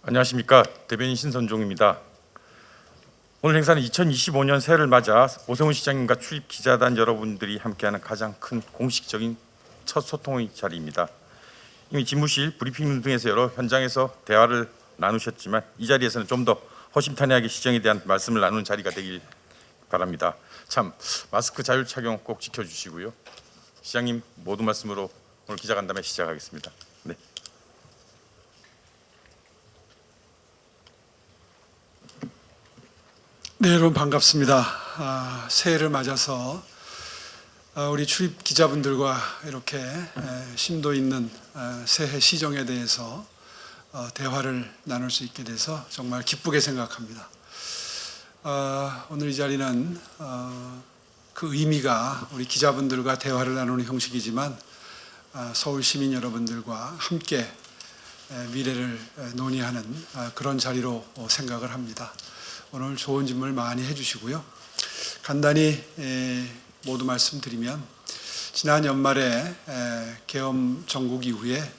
안녕하십니까. 대변인 신선종입니다. 오늘 행사는 2025년 새해를 맞아 오세훈 시장님과 출입 기자단 여러분들이 함께하는 가장 큰 공식적인 첫 소통의 자리입니다. 이미 집무실, 브리핑룸 등에서 여러 현장에서 대화를 나누셨지만 이 자리에서는 좀 더 허심탄회하게 시정에 대한 말씀을 나누는 자리가 되길 바랍니다. 참, 마스크 자율 착용 꼭 지켜주시고요. 시장님 모두 말씀으로 오늘 기자간담회 시작하겠습니다. 네. 네, 여러분 반갑습니다. 새해를 맞아서 우리 출입 기자분들과 이렇게 심도 있는 새해 시정에 대해서 대화를 나눌 수 있게 돼서 정말 기쁘게 생각합니다. 오늘 이 자리는 그 의미가 우리 기자분들과 대화를 나누는 형식이지만 서울 시민 여러분들과 함께 미래를 논의하는 그런 자리로 생각을 합니다. 오늘 좋은 질문을 많이 해주시고요. 간단히 모두 말씀드리면 지난 연말에 계엄 정국 이후에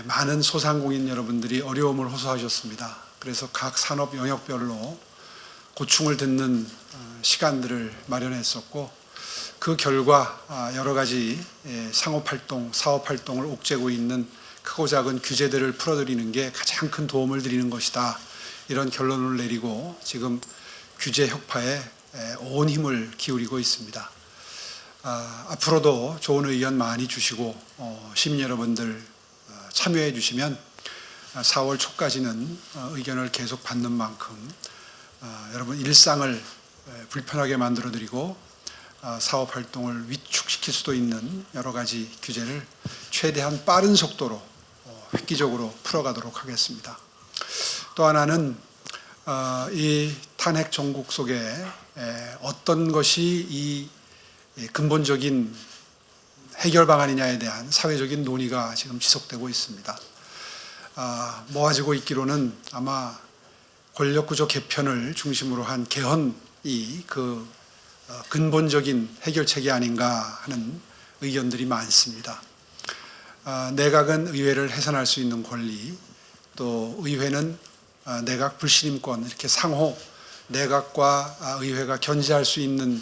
많은 소상공인 여러분들이 어려움을 호소하셨습니다. 그래서 각 산업 영역별로 고충을 듣는 시간들을 마련했었고 그 결과 여러 가지 상업활동, 사업활동을 옥죄고 있는 크고 작은 규제들을 풀어드리는 게 가장 큰 도움을 드리는 것이다. 이런 결론을 내리고 지금 규제 혁파에 온 힘을 기울이고 있습니다. 앞으로도 좋은 의견 많이 주시고 시민 여러분들 참여해 주시면 4월 초까지는 의견을 계속 받는 만큼 여러분 일상을 불편하게 만들어 드리고 사업 활동을 위축시킬 수도 있는 여러 가지 규제를 최대한 빠른 속도로 획기적으로 풀어가도록 하겠습니다. 또 하나는 이 탄핵 정국 속에 어떤 것이 이 근본적인 해결 방안이냐에 대한 사회적인 논의가 지금 지속되고 있습니다. 모아지고 있기로는 아마 권력구조 개편을 중심으로 한 개헌이 그 근본적인 해결책이 아닌가 하는 의견들이 많습니다. 내각은 의회를 해산할 수 있는 권리, 또 의회는 내각 불신임권, 이렇게 상호 내각과 의회가 견제할 수 있는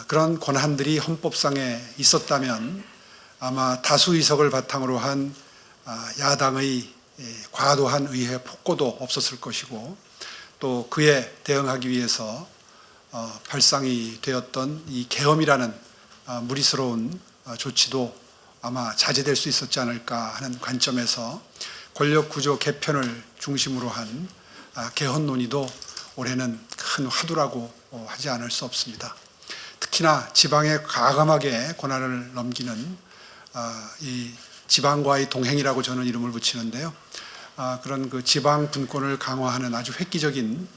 그런 권한들이 헌법상에 있었다면 아마 다수 의석을 바탕으로 한 야당의 과도한 의회 폭거도 없었을 것이고 또 그에 대응하기 위해서 발상이 되었던 이 계엄이라는 무리스러운 조치도 아마 자제될 수 있었지 않을까 하는 관점에서 권력구조 개편을 중심으로 한 개헌 논의도 올해는 큰 화두라고 하지 않을 수 없습니다. 특히나 지방에 과감하게 권한을 넘기는 이 지방과의 동행이라고 저는 이름을 붙이는데요. 그런 그 지방 분권을 강화하는 아주 획기적인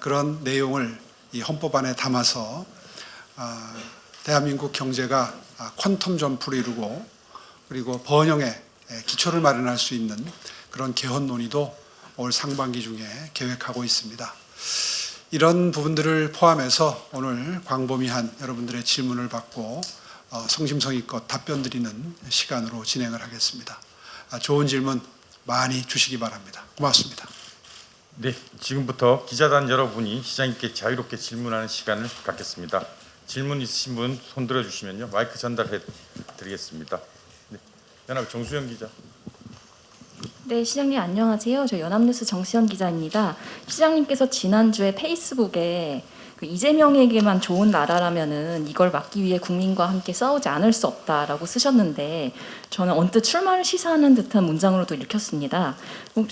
그런 내용을 이 헌법 안에 담아서 대한민국 경제가 퀀텀 점프를 이루고 그리고 번영의 기초를 마련할 수 있는 그런 개헌 논의도 올 상반기 중에 계획하고 있습니다. 이런 부분들을 포함해서 오늘 광범위한 여러분들의 질문을 받고 성심성의껏 답변 드리는 시간으로 진행을 하겠습니다. 좋은 질문 많이 주시기 바랍니다. 고맙습니다. 네, 지금부터 기자단 여러분이 시장님께 자유롭게 질문하는 시간을 갖겠습니다. 질문 있으신 분 손 들어주시면요 마이크 전달해 드리겠습니다. 네, 연합 정수영 기자. 네, 시장님 안녕하세요. 저 연합뉴스 정수현 기자입니다. 시장님께서 지난주에 페이스북에 그 이재명에게만 좋은 나라라면은 이걸 막기 위해 국민과 함께 싸우지 않을 수 없다라고 쓰셨는데 저는 언뜻 출마를 시사하는 듯한 문장으로도 읽혔습니다.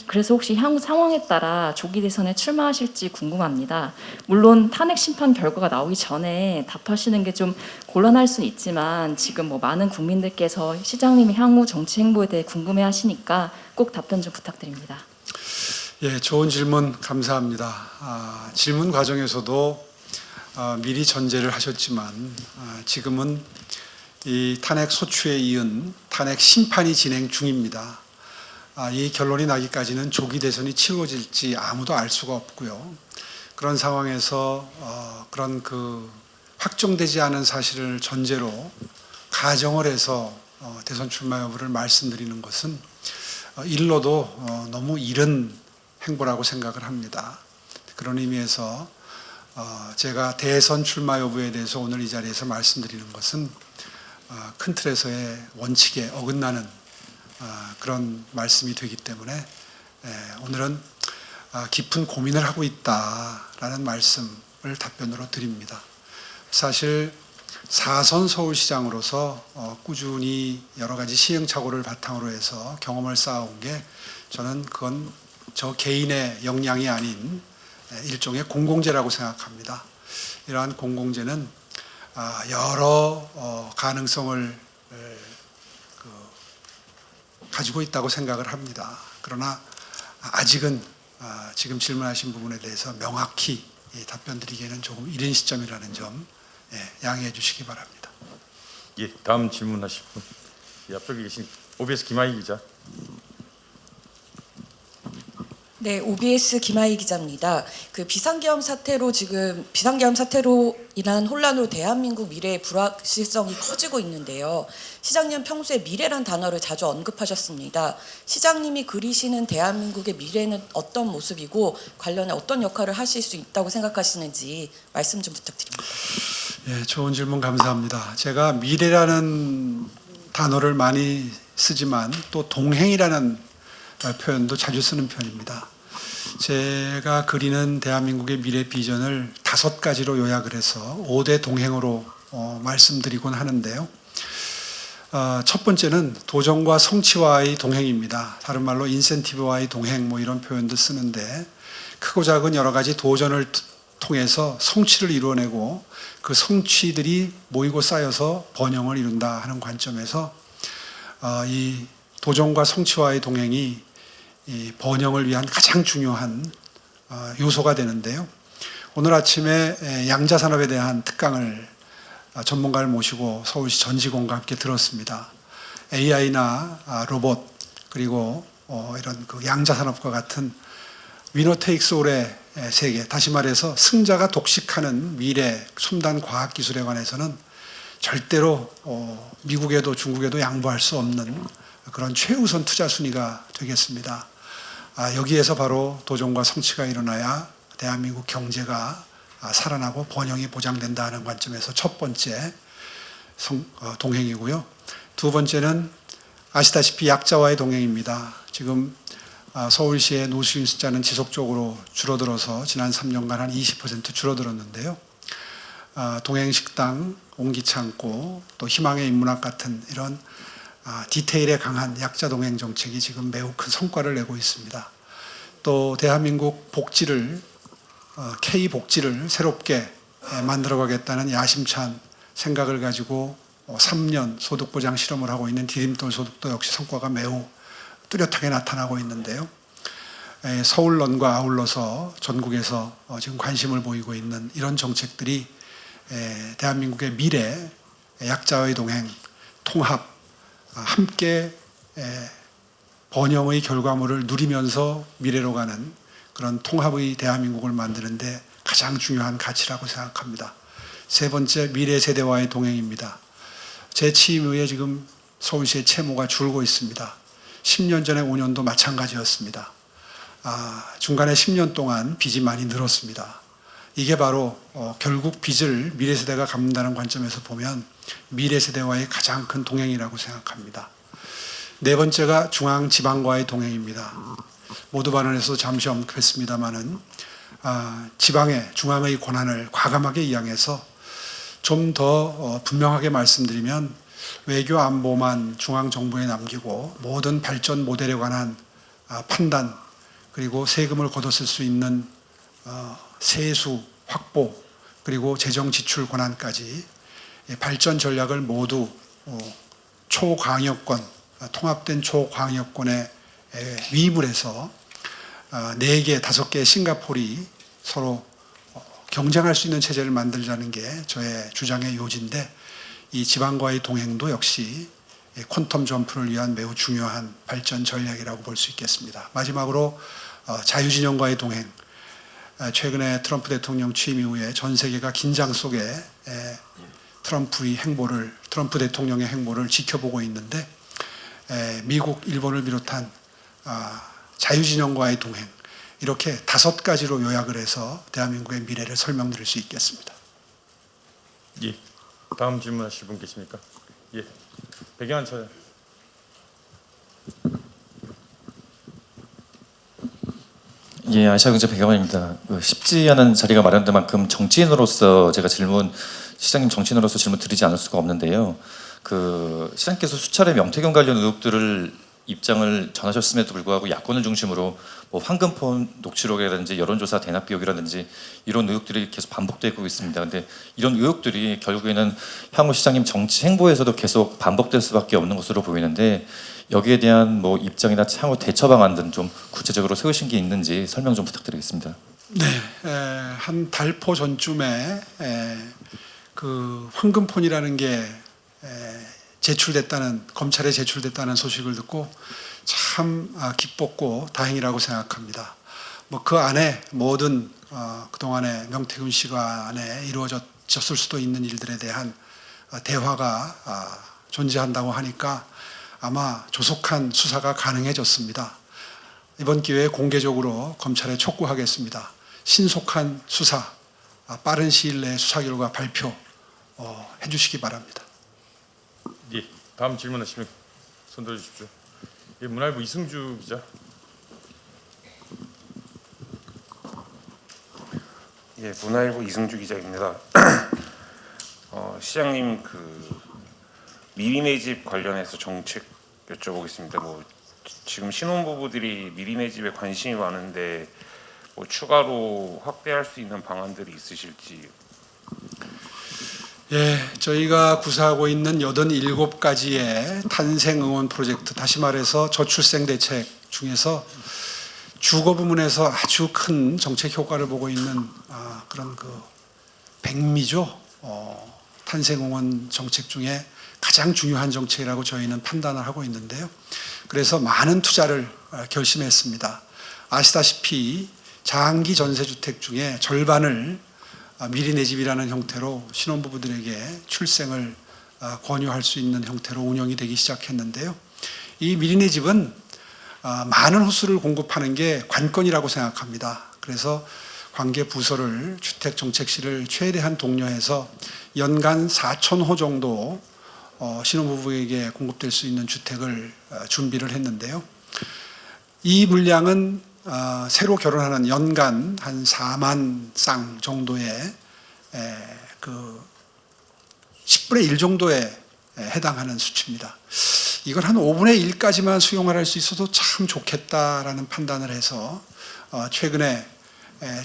그래서 혹시 향후 상황에 따라 조기 대선에 출마하실지 궁금합니다. 물론 탄핵 심판 결과가 나오기 전에 답하시는 게 좀 곤란할 수는 있지만 지금 뭐 많은 국민들께서 시장님의 향후 정치 행보에 대해 궁금해하시니까 꼭 답변 좀 부탁드립니다. 예, 좋은 질문 감사합니다. 질문 과정에서도 미리 전제를 하셨지만 지금은 이 탄핵 소추에 이은 탄핵 심판이 진행 중입니다. 이 결론이 나기까지는 조기 대선이 치러질지 아무도 알 수가 없고요. 그런 상황에서 그런 그 확정되지 않은 사실을 전제로 가정을 해서 대선 출마 여부를 말씀드리는 것은 일로도 너무 이른 행보라고 생각을 합니다. 그런 의미에서 제가 대선 출마 여부에 대해서 오늘 이 자리에서 말씀드리는 것은 큰 틀에서의 원칙에 어긋나는 그런 말씀이 되기 때문에 오늘은 깊은 고민을 하고 있다라는 말씀을 답변으로 드립니다. 사실 4선 서울시장으로서 꾸준히 여러 가지 시행착오를 바탕으로 해서 경험을 쌓아온 게 저는 그건 저 개인의 역량이 아닌 일종의 공공재라고 생각합니다. 이러한 공공재는 여러 가능성을 가지고 있다고 생각을 합니다. 그러나 아직은 지금 질문하신 부분에 대해서 명확히 답변드리기에는 조금 이른 시점이라는 점 양해해 주시기 바랍니다. 예, 다음 질문하실 분. 예, 앞쪽에 계신 OBS 김하희 기자. 네, OBS 김하희 기자입니다. 그 비상계엄 사태로 인한 혼란으로 대한민국 미래의 불확실성이 커지고 있는데요. 시장님 평소에 미래란 단어를 자주 언급하셨습니다. 시장님이 그리시는 대한민국의 미래는 어떤 모습이고 관련해 어떤 역할을 하실 수 있다고 생각하시는지 말씀 좀 부탁드립니다. 예, 좋은 질문 감사합니다. 제가 미래라는 단어를 많이 쓰지만 또 동행이라는 표현도 자주 쓰는 편입니다. 제가 그리는 대한민국의 미래 비전을 5가지로 요약을 해서 5대 동행으로 말씀드리곤 하는데요. 첫 번째는 도전과 성취와의 동행입니다. 다른 말로 인센티브와의 동행 이런 표현도 쓰는데 크고 작은 여러 가지 도전을 통해서 성취를 이루어내고 그 성취들이 모이고 쌓여서 번영을 이룬다 하는 관점에서 이 도전과 성취와의 동행이 이 번영을 위한 가장 중요한 요소가 되는데요. 오늘 아침에 양자산업에 대한 특강을 전문가를 모시고 서울시 전 직원과 함께 들었습니다. AI나 로봇 그리고 이런 그 양자산업과 같은 위너 테이크스 올의 세계, 다시 말해서 승자가 독식하는 미래 첨단 과학기술에 관해서는 절대로 미국에도 중국에도 양보할 수 없는 그런 최우선 투자 순위가 되겠습니다. 여기에서 바로 도전과 성취가 일어나야 대한민국 경제가 살아나고 번영이 보장된다는 관점에서 첫 번째 동행이고요. 두 번째는 아시다시피 약자와의 동행입니다. 지금 서울시의 노숙인 숫자는 지속적으로 줄어들어서 지난 3년간 한 20% 줄어들었는데요. 동행식당, 옹기창고, 또 희망의 인문학 같은 이런 디테일에 강한 약자 동행 정책이 지금 매우 큰 성과를 내고 있습니다. 또 대한민국 복지를 K복지를 새롭게 만들어가겠다는 야심찬 생각을 가지고 3년 소득보장 실험을 하고 있는 디딤돌 소득도 역시 성과가 매우 뚜렷하게 나타나고 있는데요. 서울런과 아울러서 전국에서 지금 관심을 보이고 있는 이런 정책들이 대한민국의 미래, 약자의 동행, 통합, 함께 번영의 결과물을 누리면서 미래로 가는 그런 통합의 대한민국을 만드는데 가장 중요한 가치라고 생각합니다. 세 번째, 미래 세대와의 동행입니다. 제 취임 후에 지금 서울시의 채무가 줄고 있습니다. 10년 전에 5년도 마찬가지였습니다. 중간에 10년 동안 빚이 많이 늘었습니다. 이게 바로 결국 빚을 미래 세대가 갚는다는 관점에서 보면 미래 세대와의 가장 큰 동행이라고 생각합니다. 네 번째가 중앙 지방과의 동행입니다. 모두 발언에서 잠시 언급했습니다마는 지방의 중앙의 권한을 과감하게 이양해서 좀 더 분명하게 말씀드리면 외교 안보만 중앙 정부에 남기고 모든 발전 모델에 관한 판단 그리고 세금을 걷어쓸 수 있는 세수 확보 그리고 재정 지출 권한까지 발전 전략을 모두 초광역권 통합된 초광역권에 위임을 해서 4개, 5개의 싱가포르이 서로 경쟁할 수 있는 체제를 만들자는 게 저의 주장의 요지인데 이 지방과의 동행도 역시 퀀텀 점프를 위한 매우 중요한 발전 전략이라고 볼 수 있겠습니다. 마지막으로 자유진영과의 동행. 최근에 트럼프 대통령 취임 이후에 전 세계가 긴장 속에 트럼프 대통령의 행보를 지켜보고 있는데 미국, 일본을 비롯한 자유진영과의 동행, 이렇게 5가지로 요약을 해서 대한민국의 미래를 설명드릴 수 있겠습니다. 예. 다음 질문하실 분 계십니까? 예. 백영환 차장. 예, 아시아경제 백영환입니다. 쉽지 않은 자리가 마련된 만큼 정치인으로서 제가 시장님 정치인으로서 질문 드리지 않을 수가 없는데요. 시장님께서 수차례 명태균 관련 의혹들을 입장을 전하셨음에도 불구하고 야권을 중심으로 뭐 황금폰 녹취록이라든지 여론조사 대납 비용이라든지 이런 의혹들이 계속 반복되고 있습니다. 근데 이런 의혹들이 결국에는 향후 시장님 정치 행보에서도 계속 반복될 수밖에 없는 것으로 보이는데 여기에 대한 뭐 입장이나 향후 대처 방안 등 좀 구체적으로 세우신 게 있는지 설명 좀 부탁드리겠습니다. 네, 한 달포 전쯤에 그 황금폰이라는 게 검찰에 제출됐다는 소식을 듣고 참 기뻤고 다행이라고 생각합니다. 뭐 그 안에 모든 그동안에 명태균 씨가 안에 이루어졌을 수도 있는 일들에 대한 대화가 존재한다고 하니까 아마 조속한 수사가 가능해졌습니다. 이번 기회에 공개적으로 검찰에 촉구하겠습니다. 신속한 수사, 빠른 시일 내에 수사 결과 발표해 주시기 바랍니다. 예. 다음 질문하시면 손 들어 주십시오. 예, 문화일보 이승주 기자. 예, 문화일보 이승주 기자입니다. 시장님 미리네 집 관련해서 정책 여쭤보겠습니다. 지금 신혼부부들이 미리네 집에 관심이 많은데 추가로 확대할 수 있는 방안들이 있으실지. 예, 저희가 구사하고 있는 87가지의 탄생 응원 프로젝트, 다시 말해서 저출생 대책 중에서 주거 부문에서 아주 큰 정책 효과를 보고 있는 그런 백미죠. 탄생 응원 정책 중에 가장 중요한 정책이라고 저희는 판단을 하고 있는데요. 그래서 많은 투자를 결심했습니다. 아시다시피 장기 전세주택 중에 절반을 미리 내 집이라는 형태로 신혼부부들에게 출생을 권유할 수 있는 형태로 운영이 되기 시작했는데요. 이 미리 내 집은 많은 호수를 공급하는 게 관건이라고 생각합니다. 그래서 관계 부서를 주택정책실을 최대한 독려해서 연간 4,000호 정도 신혼부부에게 공급될 수 있는 주택을 준비를 했는데요. 이 물량은 새로 결혼하는 연간 한 4만 쌍 정도의 10분의 1 정도에 해당하는 수치입니다. 이걸 한 5분의 1까지만 수용할 수 있어도 참 좋겠다라는 판단을 해서 최근에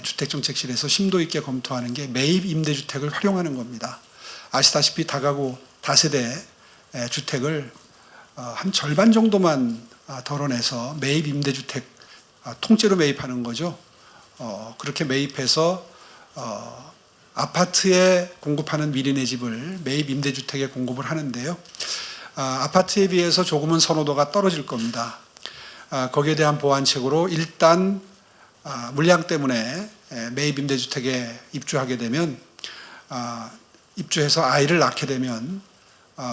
주택정책실에서 심도 있게 검토하는 게 매입 임대주택을 활용하는 겁니다. 아시다시피 다가구 다세대 주택을 한 절반 정도만 덜어내서 매입 임대주택 통째로 매입하는 거죠. 그렇게 매입해서 아파트에 공급하는 미리 내 집을 매입 임대주택에 공급을 하는데요. 아파트에 비해서 조금은 선호도가 떨어질 겁니다. 거기에 대한 보완책으로 일단 물량 때문에 매입 임대주택에 입주하게 되면 입주해서 아이를 낳게 되면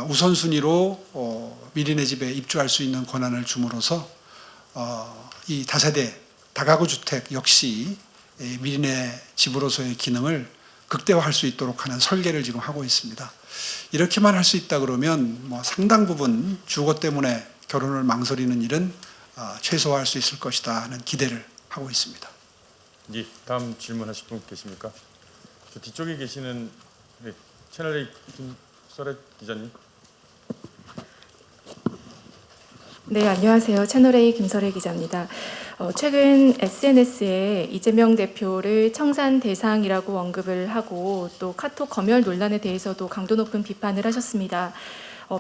우선순위로 미리 내 집에 입주할 수 있는 권한을 줌으로써 이 다세대 다가구 주택 역시 미리 내 집으로서의 기능을 극대화할 수 있도록 하는 설계를 지금 하고 있습니다. 이렇게만 할 수 있다 그러면 상당 부분 주거 때문에 결혼을 망설이는 일은 최소화할 수 있을 것이다 하는 기대를 하고 있습니다. 예. 다음 질문하실 분 계십니까? 저 뒤쪽에 계시는 채널A 김설혜 기자님. 네, 안녕하세요. 채널A 김설혜 기자입니다. 최근 SNS에 이재명 대표를 청산 대상이라고 언급을 하고 또 카톡 검열 논란에 대해서도 강도 높은 비판을 하셨습니다.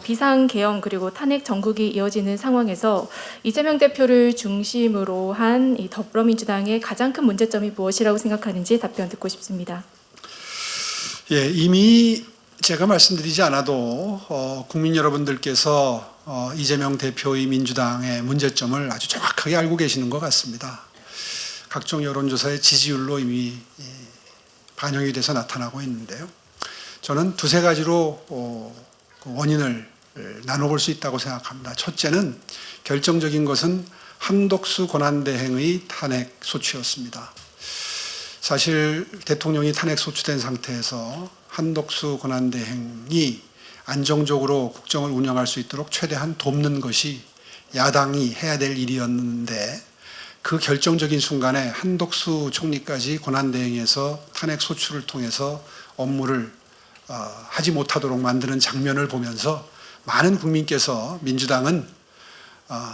비상계엄 그리고 탄핵 정국이 이어지는 상황에서 이재명 대표를 중심으로 한 이 더불어민주당의 가장 큰 문제점이 무엇이라고 생각하는지 답변 듣고 싶습니다. 예, 이미 제가 말씀드리지 않아도 국민 여러분들께서 이재명 대표의 민주당의 문제점을 아주 정확하게 알고 계시는 것 같습니다. 각종 여론조사의 지지율로 이미 반영이 돼서 나타나고 있는데요. 저는 두세 가지로 원인을 나눠볼 수 있다고 생각합니다. 첫째는 결정적인 것은 한덕수 권한대행의 탄핵 소추였습니다. 사실 대통령이 탄핵 소추된 상태에서 한덕수 권한대행이 안정적으로 국정을 운영할 수 있도록 최대한 돕는 것이 야당이 해야 될 일이었는데, 그 결정적인 순간에 한덕수 총리까지 권한대행에서 탄핵 소추를 통해서 업무를 하지 못하도록 만드는 장면을 보면서 많은 국민께서 민주당은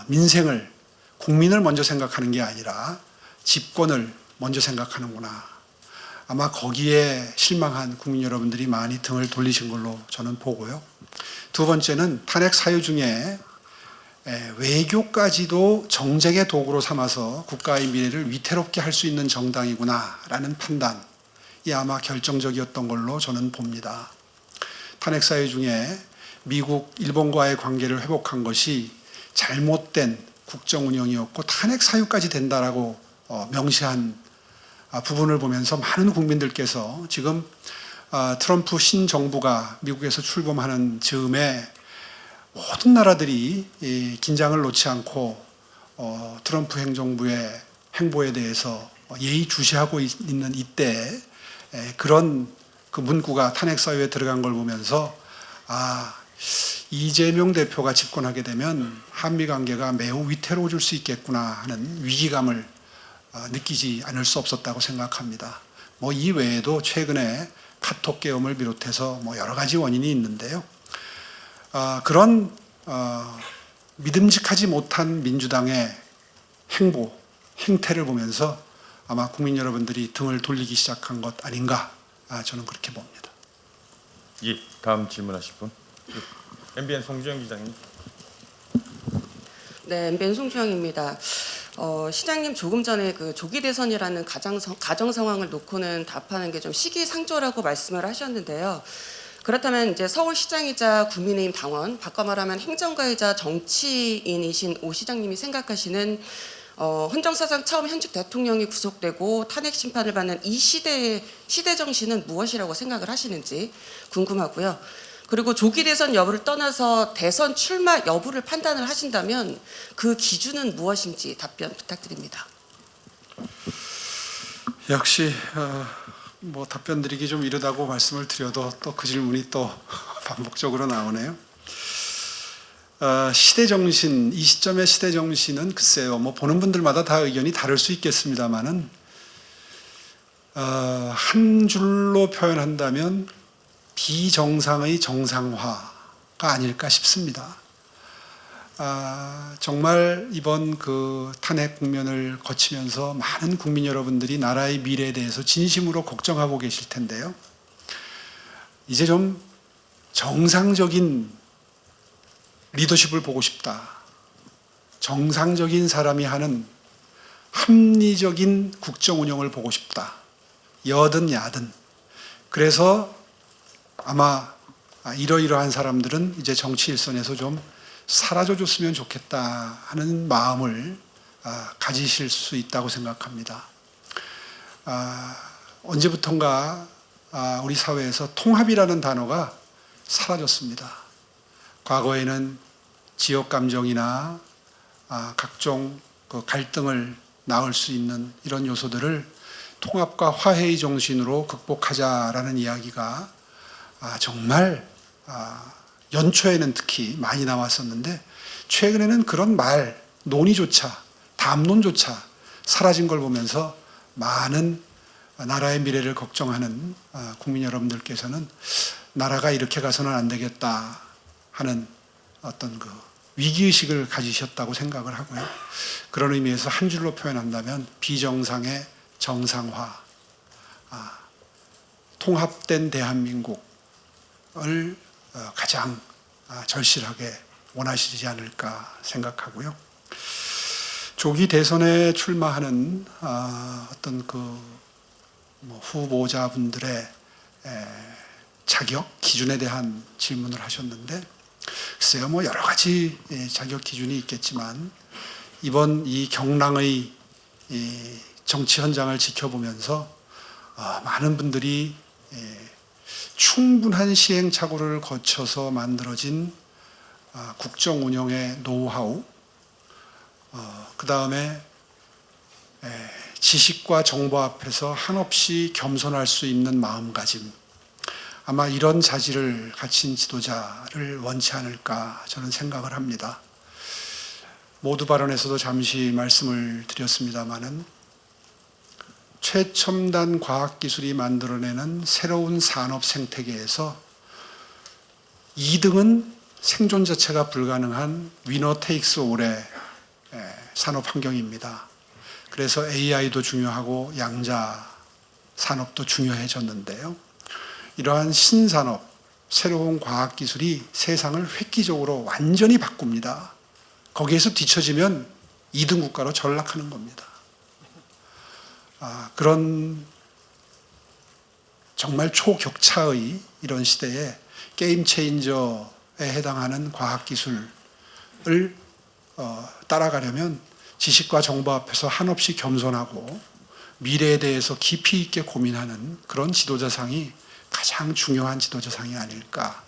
민생을, 국민을 먼저 생각하는 게 아니라 집권을 먼저 생각하는구나. 아마 거기에 실망한 국민 여러분들이 많이 등을 돌리신 걸로 저는 보고요. 두 번째는 탄핵 사유 중에 외교까지도 정쟁의 도구로 삼아서 국가의 미래를 위태롭게 할 수 있는 정당이구나라는 판단이 아마 결정적이었던 걸로 저는 봅니다. 탄핵 사유 중에 미국, 일본과의 관계를 회복한 것이 잘못된 국정 운영이었고 탄핵 사유까지 된다라고 명시한 부분을 보면서 많은 국민들께서 지금 트럼프 신정부가 미국에서 출범하는 즈음에 모든 나라들이 긴장을 놓지 않고 트럼프 행정부의 행보에 대해서 예의주시하고 있는 이때 그런 그 문구가 탄핵 사유에 들어간 걸 보면서 이재명 대표가 집권하게 되면 한미 관계가 매우 위태로워질 수 있겠구나 하는 위기감을 느끼지 않을 수 없었다고 생각합니다. 이 외에도 최근에 카톡 계엄을 비롯해서 여러 가지 원인이 있는데요. 그런 믿음직하지 못한 민주당의 행태를 보면서 아마 국민 여러분들이 등을 돌리기 시작한 것 아닌가, 저는 그렇게 봅니다. 예, 다음 질문하실 분. MBN 송주영 기자님. 네, MBN 송주영입니다. 시장님 조금 전에 그 조기 대선이라는 가정 상황을 놓고는 답하는 게 좀 시기상조라고 말씀을 하셨는데요. 그렇다면 이제 서울시장이자 국민의힘 당원, 바꿔 말하면 행정가이자 정치인이신 오 시장님이 생각하시는 헌정사상 처음 현직 대통령이 구속되고 탄핵 심판을 받는 이 시대 정신은 무엇이라고 생각을 하시는지 궁금하고요. 그리고 조기 대선 여부를 떠나서 대선 출마 여부를 판단을 하신다면 그 기준은 무엇인지 답변 부탁드립니다. 역시 답변 드리기 좀 이르다고 말씀을 드려도 또 그 질문이 또 반복적으로 나오네요. 시대 정신, 이 시점의 시대 정신은 글쎄요, 보는 분들마다 다 의견이 다를 수 있겠습니다만은 한 줄로 표현한다면 비정상의 정상화가 아닐까 싶습니다. 정말 이번 그 탄핵 국면을 거치면서 많은 국민 여러분들이 나라의 미래에 대해서 진심으로 걱정하고 계실 텐데요. 이제 좀 정상적인 리더십을 보고 싶다. 정상적인 사람이 하는 합리적인 국정 운영을 보고 싶다. 여든 야든. 그래서 아마 이러이러한 사람들은 이제 정치 일선에서 좀 사라져 줬으면 좋겠다 하는 마음을 가지실 수 있다고 생각합니다. 언제부턴가 우리 사회에서 통합이라는 단어가 사라졌습니다. 과거에는 지역 감정이나 각종 그 갈등을 낳을 수 있는 이런 요소들을 통합과 화해의 정신으로 극복하자라는 이야기가 정말 연초에는 특히 많이 나왔었는데 최근에는 그런 논의조차, 담론조차 사라진 걸 보면서 많은 나라의 미래를 걱정하는 국민 여러분들께서는 나라가 이렇게 가서는 안 되겠다 하는 어떤 그 위기의식을 가지셨다고 생각을 하고요. 그런 의미에서 한 줄로 표현한다면 비정상의 정상화, 통합된 대한민국을 가장 절실하게 원하시지 않을까 생각하고요. 조기 대선에 출마하는 어떤 그 후보자분들의 자격 기준에 대한 질문을 하셨는데, 글쎄요, 여러 가지 자격 기준이 있겠지만 이번 이 경랑의 정치 현장을 지켜보면서 많은 분들이 충분한 시행착오를 거쳐서 만들어진 국정 운영의 노하우, 그 다음에 지식과 정보 앞에서 한없이 겸손할 수 있는 마음가짐, 아마 이런 자질을 갖춘 지도자를 원치 않을까 저는 생각을 합니다. 모두 발언에서도 잠시 말씀을 드렸습니다마는 최첨단 과학기술이 만들어내는 새로운 산업 생태계에서 2등은 생존 자체가 불가능한 위너 테이크스 올의 산업 환경입니다. 그래서 AI도 중요하고 양자 산업도 중요해졌는데요. 이러한 신산업, 새로운 과학기술이 세상을 획기적으로 완전히 바꿉니다. 거기에서 뒤처지면 2등 국가로 전락하는 겁니다. 그런 정말 초격차의 이런 시대에 게임 체인저에 해당하는 과학기술을 따라가려면 지식과 정보 앞에서 한없이 겸손하고 미래에 대해서 깊이 있게 고민하는 그런 지도자상이 가장 중요한 지도자상이 아닐까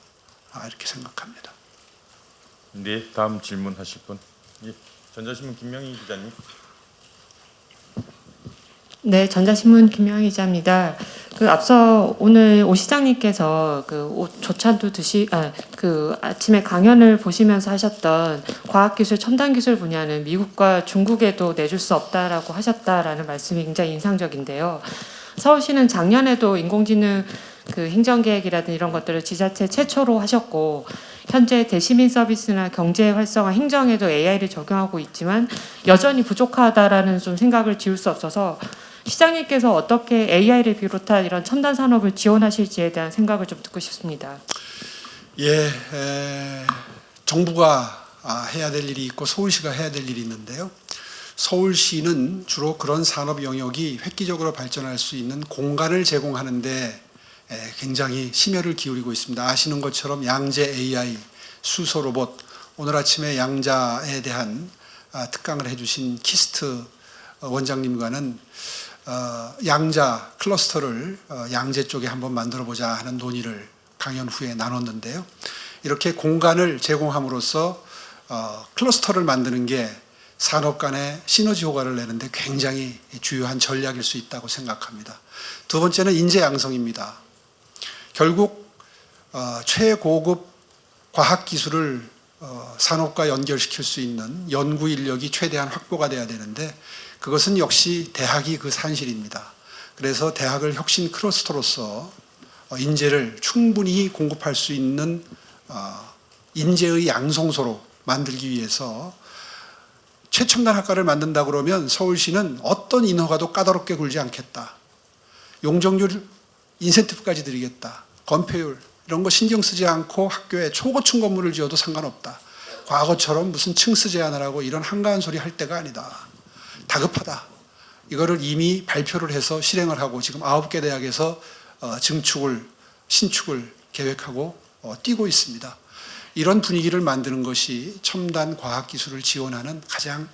이렇게 생각합니다. 네, 다음 질문하실 분. 예, 전자신문 김명희 기자님. 네, 전자신문 김명희 기자입니다. 앞서 오늘 오 시장님께서 조찬도 아침에 강연을 보시면서 하셨던 과학기술, 첨단기술 분야는 미국과 중국에도 내줄 수 없다라고 하셨다라는 말씀이 굉장히 인상적인데요. 서울시는 작년에도 인공지능 행정계획이라든 이런 것들을 지자체 최초로 하셨고, 현재 대시민 서비스나 경제 활성화, 행정에도 AI를 적용하고 있지만 여전히 부족하다라는 좀 생각을 지울 수 없어서 시장님께서 어떻게 AI를 비롯한 이런 첨단 산업을 지원하실지에 대한 생각을 좀 듣고 싶습니다. 정부가 해야 될 일이 있고 서울시가 해야 될 일이 있는데요. 서울시는 주로 그런 산업 영역이 획기적으로 발전할 수 있는 공간을 제공하는 데 굉장히 심혈을 기울이고 있습니다. 아시는 것처럼 양재 AI, 수소 로봇, 오늘 아침에 양자에 대한 특강을 해주신 키스트 원장님과는 양자 클러스터를 양재 쪽에 한번 만들어보자 하는 논의를 강연 후에 나눴는데요. 이렇게 공간을 제공함으로써 클러스터를 만드는 게 산업 간의 시너지 효과를 내는데 굉장히 주요한 전략일 수 있다고 생각합니다. 두 번째는 인재 양성입니다. 결국 최고급 과학기술을 산업과 연결시킬 수 있는 연구 인력이 최대한 확보가 돼야 되는데 그것은 역시 대학이 그 산실입니다. 그래서 대학을 혁신 클러스터로서 인재를 충분히 공급할 수 있는 인재의 양성소로 만들기 위해서 최첨단 학과를 만든다 그러면 서울시는 어떤 인허가도 까다롭게 굴지 않겠다. 용적률 인센티브까지 드리겠다. 건폐율 이런 거 신경 쓰지 않고 학교에 초고층 건물을 지어도 상관없다. 과거처럼 무슨 층수 제한을 하고 이런 한가한 소리 할 때가 아니다. 다급하다. 이거를 이미 발표를 해서 실행을 하고 지금 9개 대학에서 신축을 계획하고 뛰고 있습니다. 이런 분위기를 만드는 것이 첨단 과학기술을 지원하는 가장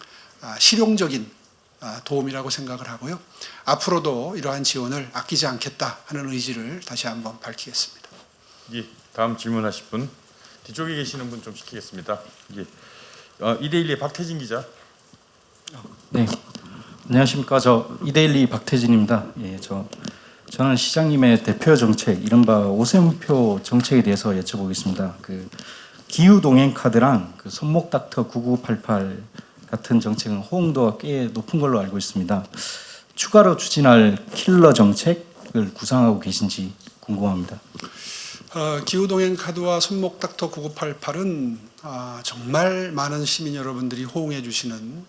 실용적인 도움이라고 생각을 하고요. 앞으로도 이러한 지원을 아끼지 않겠다 하는 의지를 다시 한번 밝히겠습니다. 예, 다음 질문하실 분. 뒤쪽에 계시는 분 좀 시키겠습니다. 예, 이데일리의 박태진 기자. 네, 안녕하십니까. 저 이데일리 박태진입니다. 저는 시장님의 대표 정책, 이른바 오세훈표 정책에 대해서 여쭤보겠습니다. 기후 동행 카드랑 손목 닥터 9988 같은 정책은 호응도가 꽤 높은 걸로 알고 있습니다. 추가로 추진할 킬러 정책을 구상하고 계신지 궁금합니다. 기후 동행 카드와 손목 닥터 9988은 정말 많은 시민 여러분들이 호응해 주시는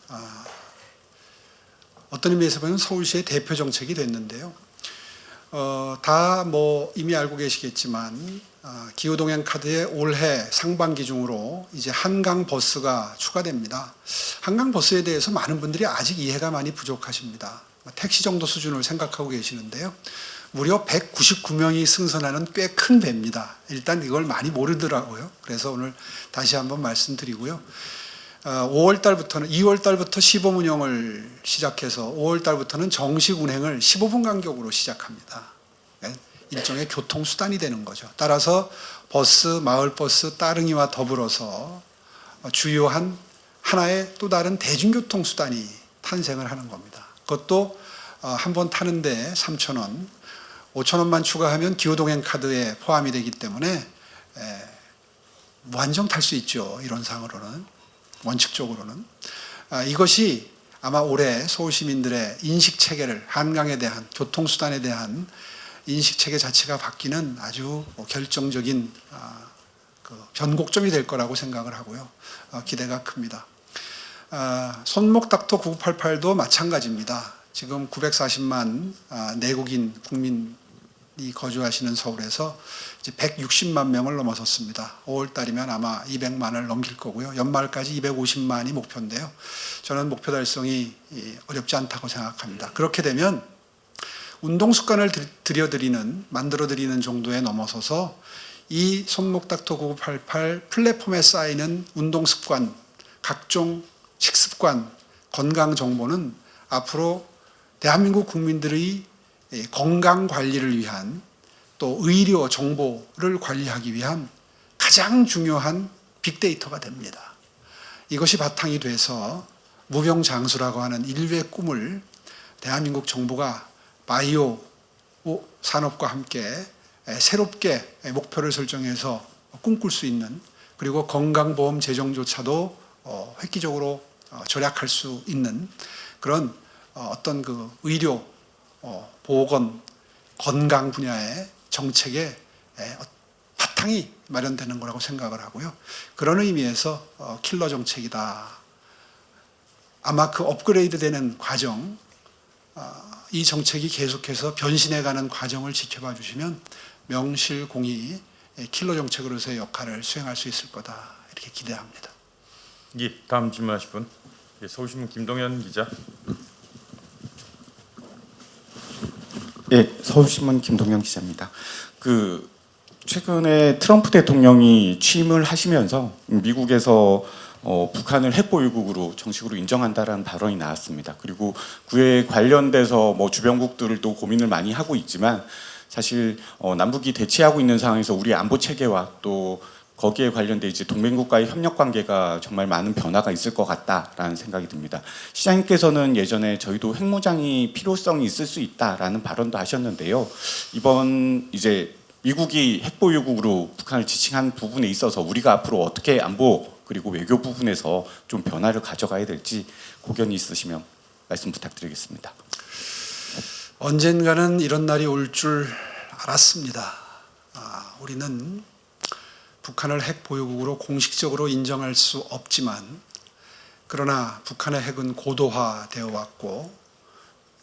어떤 의미에서 보면 서울시의 대표 정책이 됐는데요. 다 이미 알고 계시겠지만 기후 동행 카드의 올해 상반기 중으로 이제 한강 버스가 추가됩니다. 한강 버스에 대해서 많은 분들이 아직 이해가 많이 부족하십니다. 택시 정도 수준을 생각하고 계시는데요. 무려 199명이 승선하는 꽤 큰 배입니다. 일단 이걸 많이 모르더라고요. 그래서 오늘 다시 한번 말씀드리고요. 2월 달부터 시범 운영을 시작해서 5월 달부터는 정식 운행을 15분 간격으로 시작합니다. 일종의 교통수단이 되는 거죠. 따라서 버스, 마을버스, 따릉이와 더불어서 주요한 하나의 또 다른 대중교통 수단이 탄생을 하는 겁니다. 그것도 한 번 타는데 3,000원, 5,000원만 추가하면 기후동행 카드에 포함이 되기 때문에 무한정 탈 수 있죠. 이론상으로는, 원칙적으로는. 이것이 아마 올해 서울 시민들의 인식 체계를, 한강에 대한, 교통수단에 대한 인식 체계 자체가 바뀌는 아주 결정적인 변곡점이 될 거라고 생각을 하고요. 기대가 큽니다. 손목 닥터 9988도 마찬가지입니다. 지금 940만 내국인 국민이 거주하시는 서울에서 이제 160만 명을 넘어섰습니다. 5월 달이면 아마 200만을 넘길 거고요. 연말까지 250만이 목표인데요. 저는 목표 달성이 어렵지 않다고 생각합니다. 그렇게 되면 운동 습관을 만들어드리는 정도에 넘어서서 이 손목 닥터 9988 플랫폼에 쌓이는 운동 습관, 각종 식습관, 건강 정보는 앞으로 대한민국 국민들의 건강 관리를 위한, 또 의료 정보를 관리하기 위한 가장 중요한 빅데이터가 됩니다. 이것이 바탕이 돼서 무병장수라고 하는 인류의 꿈을 대한민국 정부가 바이오 산업과 함께 새롭게 목표를 설정해서 꿈꿀 수 있는, 그리고 건강보험 재정조차도 획기적으로 절약할 수 있는 그런 어떤 그 의료, 보건, 건강 분야의 정책의 바탕이 마련되는 거라고 생각을 하고요. 그런 의미에서 킬러 정책이다. 아마 그 업그레이드되는 과정, 이 정책이 계속해서 변신해가는 과정을 지켜봐 주시면 명실공히 킬러 정책으로서의 역할을 수행할 수 있을 거다, 이렇게 기대합니다. 예, 다음 질문하실 분, 서울신문 김동현 기자. 예, 서울신문 김동현 기자입니다. 최근에 트럼프 대통령이 취임을 하시면서 미국에서 북한을 핵보유국으로 정식으로 인정한다라는 발언이 나왔습니다. 그리고 그에 관련돼서 주변국들도 고민을 많이 하고 있지만, 사실 남북이 대치하고 있는 상황에서 우리 안보 체계와 또 거기에 관련돼 이제 동맹국과의 협력 관계가 정말 많은 변화가 있을 것 같다라는 생각이 듭니다. 시장님께서는 예전에 저희도 핵무장이 필요성이 있을 수 있다라는 발언도 하셨는데요. 이번 이제 미국이 핵보유국으로 북한을 지칭한 부분에 있어서 우리가 앞으로 어떻게 안보 그리고 외교 부분에서 좀 변화를 가져가야 될지 고견이 있으시면 말씀 부탁드리겠습니다. 언젠가는 이런 날이 올 줄 알았습니다. 우리는 북한을 핵 보유국으로 공식적으로 인정할 수 없지만, 그러나 북한의 핵은 고도화되어 왔고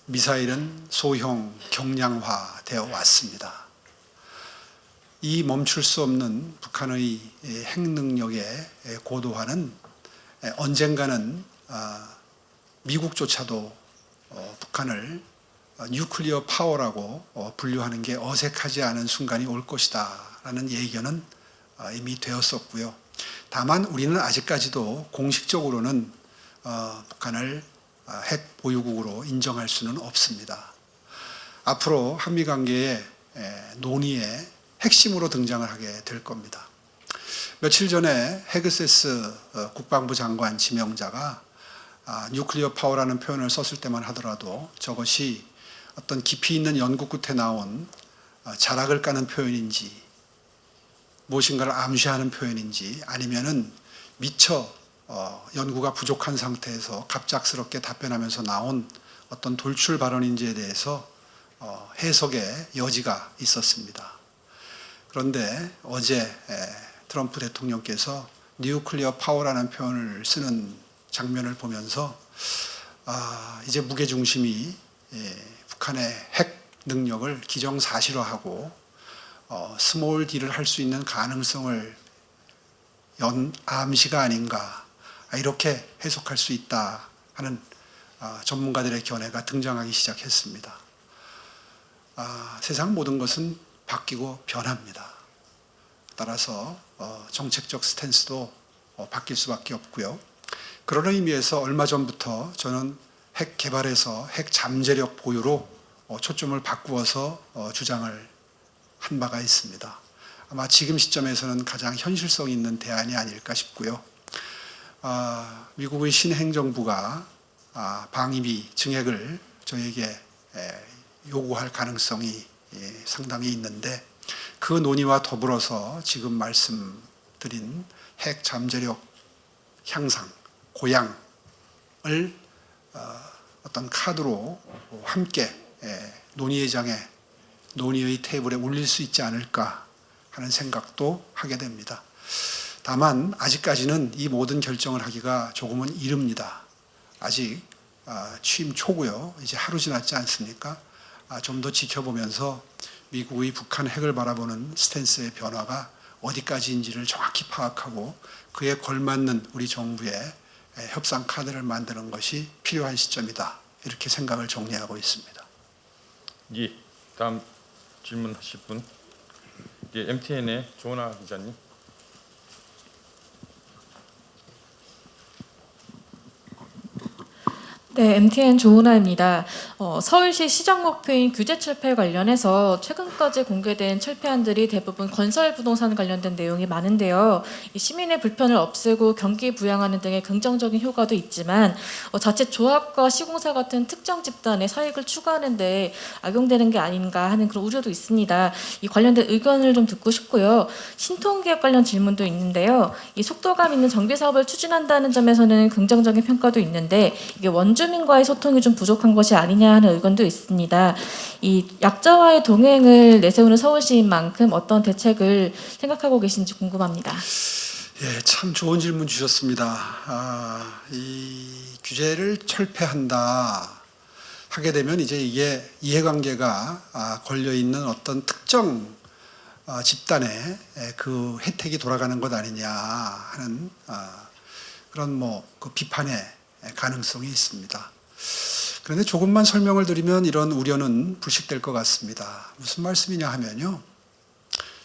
미사일은 소형 경량화되어 왔습니다. 이 멈출 수 없는 북한의 핵 능력의 고도화는 언젠가는 미국조차도 북한을 뉴클리어 파워라고 분류하는 게 어색하지 않은 순간이 올 것이다 라는 예견은 이미 되었었고요. 다만 우리는 아직까지도 공식적으로는 북한을 핵 보유국으로 인정할 수는 없습니다. 앞으로 한미 관계의 논의의 핵심으로 등장을 하게 될 겁니다. 며칠 전에 헤그세스 국방부 장관 지명자가 뉴클리어 파워라는 표현을 썼을 때만 하더라도 저것이 어떤 깊이 있는 연구 끝에 나온 자락을 까는 표현인지, 무엇인가를 암시하는 표현인지, 아니면은 미처 연구가 부족한 상태에서 갑작스럽게 답변하면서 나온 어떤 돌출 발언인지에 대해서 해석의 여지가 있었습니다. 그런데 어제 트럼프 대통령께서 뉴클리어 파워라는 표현을 쓰는 장면을 보면서 이제 무게중심이 북한의 핵 능력을 기정사실화하고 스몰 D를 할 수 있는 가능성을 암시가 아닌가, 이렇게 해석할 수 있다 하는 전문가들의 견해가 등장하기 시작했습니다. 세상 모든 것은 바뀌고 변합니다. 따라서 정책적 스탠스도 바뀔 수밖에 없고요. 그런 의미에서 얼마 전부터 저는 핵 개발에서 핵 잠재력 보유로 초점을 바꾸어서 주장을 한 바가 있습니다. 아마 지금 시점에서는 가장 현실성 있는 대안이 아닐까 싶고요. 미국의 신행정부가 방위비 증액을 저에게 요구할 가능성이 상당히 있는데, 그 논의와 더불어서 지금 말씀드린 핵 잠재력 향상, 고양을 어떤 카드로 함께 논의의 장에, 논의의 테이블에 올릴 수 있지 않을까 하는 생각도 하게 됩니다. 다만 아직까지는 이 모든 결정을 하기가 조금은 이릅니다. 아직 취임 초고요. 이제 하루 지났지 않습니까? 좀 더 지켜보면서 미국의 북한 핵을 바라보는 스탠스의 변화가 어디까지인지를 정확히 파악하고 그에 걸맞는 우리 정부의 협상 카드를 만드는 것이 필요한 시점이다. 이렇게 생각을 정리하고 있습니다. 예, 다음 질문하실 분, MTN의 조은하 기자님. 네, MTN 조은하입니다. 서울시 시정 목표인 규제 철폐 관련해서 최근까지 공개된 철폐안들이 대부분 건설 부동산 관련된 내용이 많은데요. 이 시민의 불편을 없애고 경기 부양하는 등의 긍정적인 효과도 있지만 자칫 조합과 시공사 같은 특정 집단의 사익을 추구하는 데 악용되는 게 아닌가 하는 그런 우려도 있습니다. 이 관련된 의견을 좀 듣고 싶고요. 신통기획 관련 질문도 있는데요. 이 속도감 있는 정비 사업을 추진한다는 점에서는 긍정적인 평가도 있는데 이게 원주민과의 소통이 좀 부족한 것이 아니냐 하는 의견도 있습니다. 이 약자와의 동행을 내세우는 서울시인 만큼 어떤 대책을 생각하고 계신지 궁금합니다. 예, 참 좋은 질문 주셨습니다. 이 규제를 철폐한다 하게 되면 이제 이게 이해관계가 걸려 있는 어떤 특정 집단의 그 혜택이 돌아가는 것 아니냐 하는 그런 그 비판의 가능성이 있습니다. 그런데 조금만 설명을 드리면 이런 우려는 불식될 것 같습니다. 무슨 말씀이냐 하면요,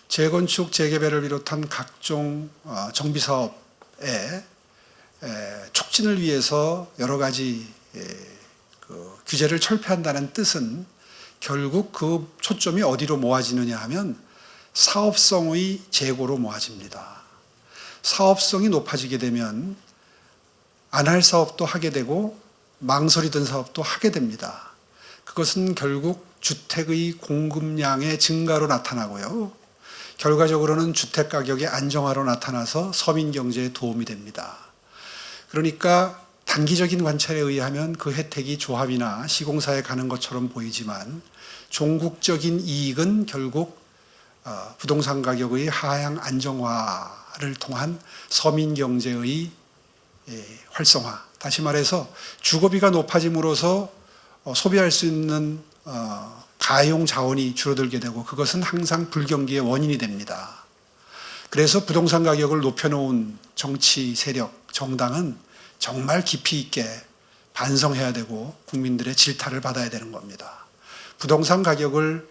재건축, 재개발을 비롯한 각종 정비 사업의 촉진을 위해서 여러 가지 그 규제를 철폐한다는 뜻은 결국 그 초점이 어디로 모아지느냐 하면 사업성의 재고로 모아집니다. 사업성이 높아지게 되면 안 할 사업도 하게 되고 망설이던 사업도 하게 됩니다. 그것은 결국 주택의 공급량의 증가로 나타나고요. 결과적으로는 주택 가격의 안정화로 나타나서 서민 경제에 도움이 됩니다. 그러니까 단기적인 관찰에 의하면 그 혜택이 조합이나 시공사에 가는 것처럼 보이지만 종국적인 이익은 결국 부동산 가격의 하향 안정화를 통한 서민 경제의 활성화, 다시 말해서 주거비가 높아짐으로써 소비할 수 있는 가용 자원이 줄어들게 되고 그것은 항상 불경기의 원인이 됩니다. 그래서 부동산 가격을 높여놓은 정치 세력, 정당은 정말 깊이 있게 반성해야 되고 국민들의 질타를 받아야 되는 겁니다. 부동산 가격을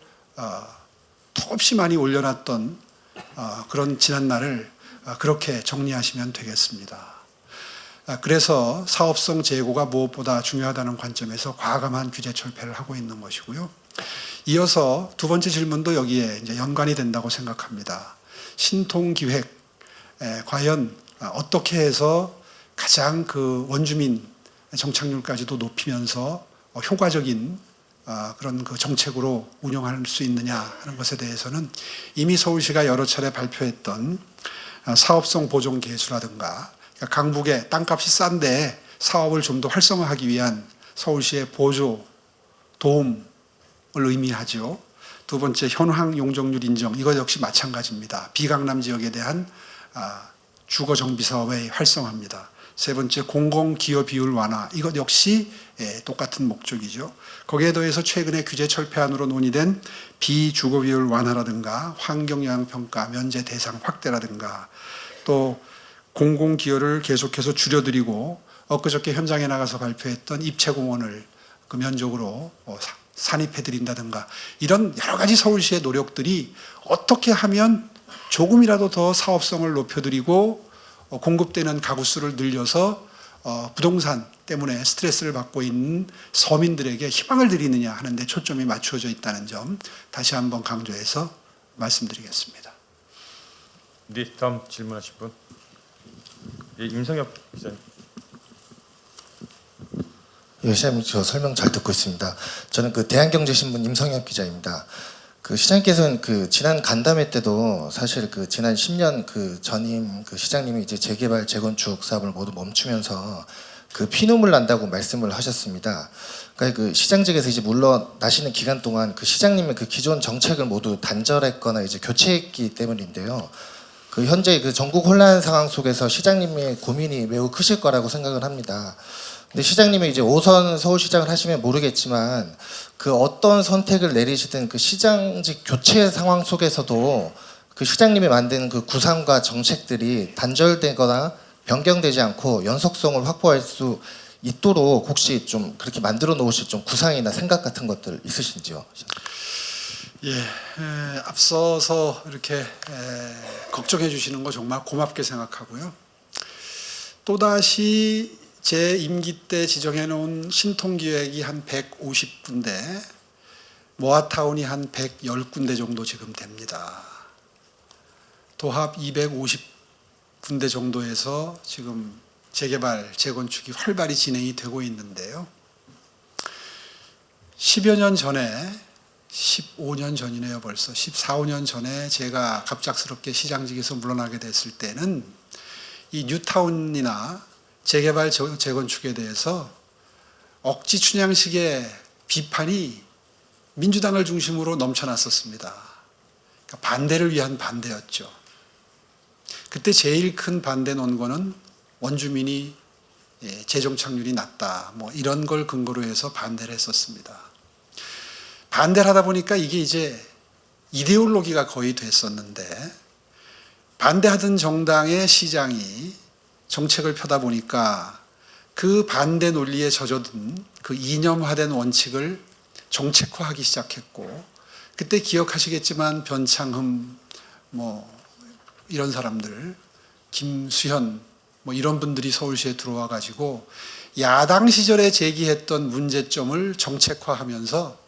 턱없이 많이 올려놨던 그런 지난날을 그렇게 정리하시면 되겠습니다. 그래서 사업성 재고가 무엇보다 중요하다는 관점에서 과감한 규제 철폐를 하고 있는 것이고요. 이어서 두 번째 질문도 여기에 이제 연관이 된다고 생각합니다. 신통기획, 과연 어떻게 해서 가장 그 원주민 정착률까지도 높이면서 효과적인 그런 그 정책으로 운영할 수 있느냐 하는 것에 대해서는 이미 서울시가 여러 차례 발표했던 사업성 보존 계수라든가 강북의 땅값이 싼데 사업을 좀 더 활성화하기 위한 서울시의 보조, 도움을 의미하죠. 두 번째, 현황 용적률 인정, 이것 역시 마찬가지입니다. 비강남 지역에 대한 주거 정비 사업의 활성화입니다. 세 번째, 공공기여 비율 완화, 이것 역시 똑같은 목적이죠. 거기에 더해서 최근에 규제 철폐안으로 논의된 비주거 비율 완화라든가 환경영향평가 면제 대상 확대라든가 또 공공기여를 계속해서 줄여드리고 엊그저께 현장에 나가서 발표했던 입체공원을 그 면적으로 산입해드린다든가 이런 여러 가지 서울시의 노력들이 어떻게 하면 조금이라도 더 사업성을 높여드리고 공급되는 가구 수를 늘려서 부동산 때문에 스트레스를 받고 있는 서민들에게 희망을 드리느냐 하는 데 초점이 맞추어져 있다는 점 다시 한번 강조해서 말씀드리겠습니다. 네, 다음 질문하실 분. 예, 임성혁 기자님. 예, 시장님 저 설명 잘 듣고 있습니다. 저는 그 대한경제신문 임성혁 기자입니다. 그 시장님께서는 그 지난 간담회 때도 사실 그 지난 10년 그 전임 그 시장님이 이제 재개발 재건축 사업을 모두 멈추면서 그 피눈물 난다고 말씀을 하셨습니다. 그러니까 그 시장직에서 이제 물러나시는 기간 동안 그 시장님의 그 기존 정책을 모두 단절했거나 이제 교체했기 때문인데요. 그 현재 그 전국 혼란 상황 속에서 시장님의 고민이 매우 크실 거라고 생각을 합니다. 근데 시장님이 이제 5선 서울시장을 하시면 모르겠지만 그 어떤 선택을 내리시든 그 시장직 교체 상황 속에서도 그 시장님이 만든 그 구상과 정책들이 단절되거나 변경되지 않고 연속성을 확보할 수 있도록 혹시 좀 그렇게 만들어 놓으실 좀 구상이나 생각 같은 것들 있으신지요? 예, 앞서서 이렇게 걱정해 주시는 거 정말 고맙게 생각하고요. 또다시 제 임기 때 지정해 놓은 신통기획이 한 150군데, 모아타운이 한 110군데 정도 지금 됩니다. 도합 250군데 정도에서 지금 재개발, 재건축이 활발히 진행이 되고 있는데요. 10여 년 전에, 15년 전이네요 벌써, 14, 15년 전에 제가 갑작스럽게 시장직에서 물러나게 됐을 때는 이 뉴타운이나 재개발, 재건축에 대해서 억지 춘향식의 비판이 민주당을 중심으로 넘쳐났었습니다. 그러니까 반대를 위한 반대였죠. 그때 제일 큰 반대 논거는 원주민이 재정착률이 낮다, 뭐 이런 걸 근거로 해서 반대를 했었습니다. 반대를 하다 보니까 이게 이제 이데올로기가 거의 됐었는데, 반대하던 정당의 시장이 정책을 펴다 보니까 그 반대 논리에 젖어든 그 이념화된 원칙을 정책화하기 시작했고, 그때 기억하시겠지만 변창흠 뭐 이런 사람들, 김수현 뭐 이런 분들이 서울시에 들어와 가지고 야당 시절에 제기했던 문제점을 정책화하면서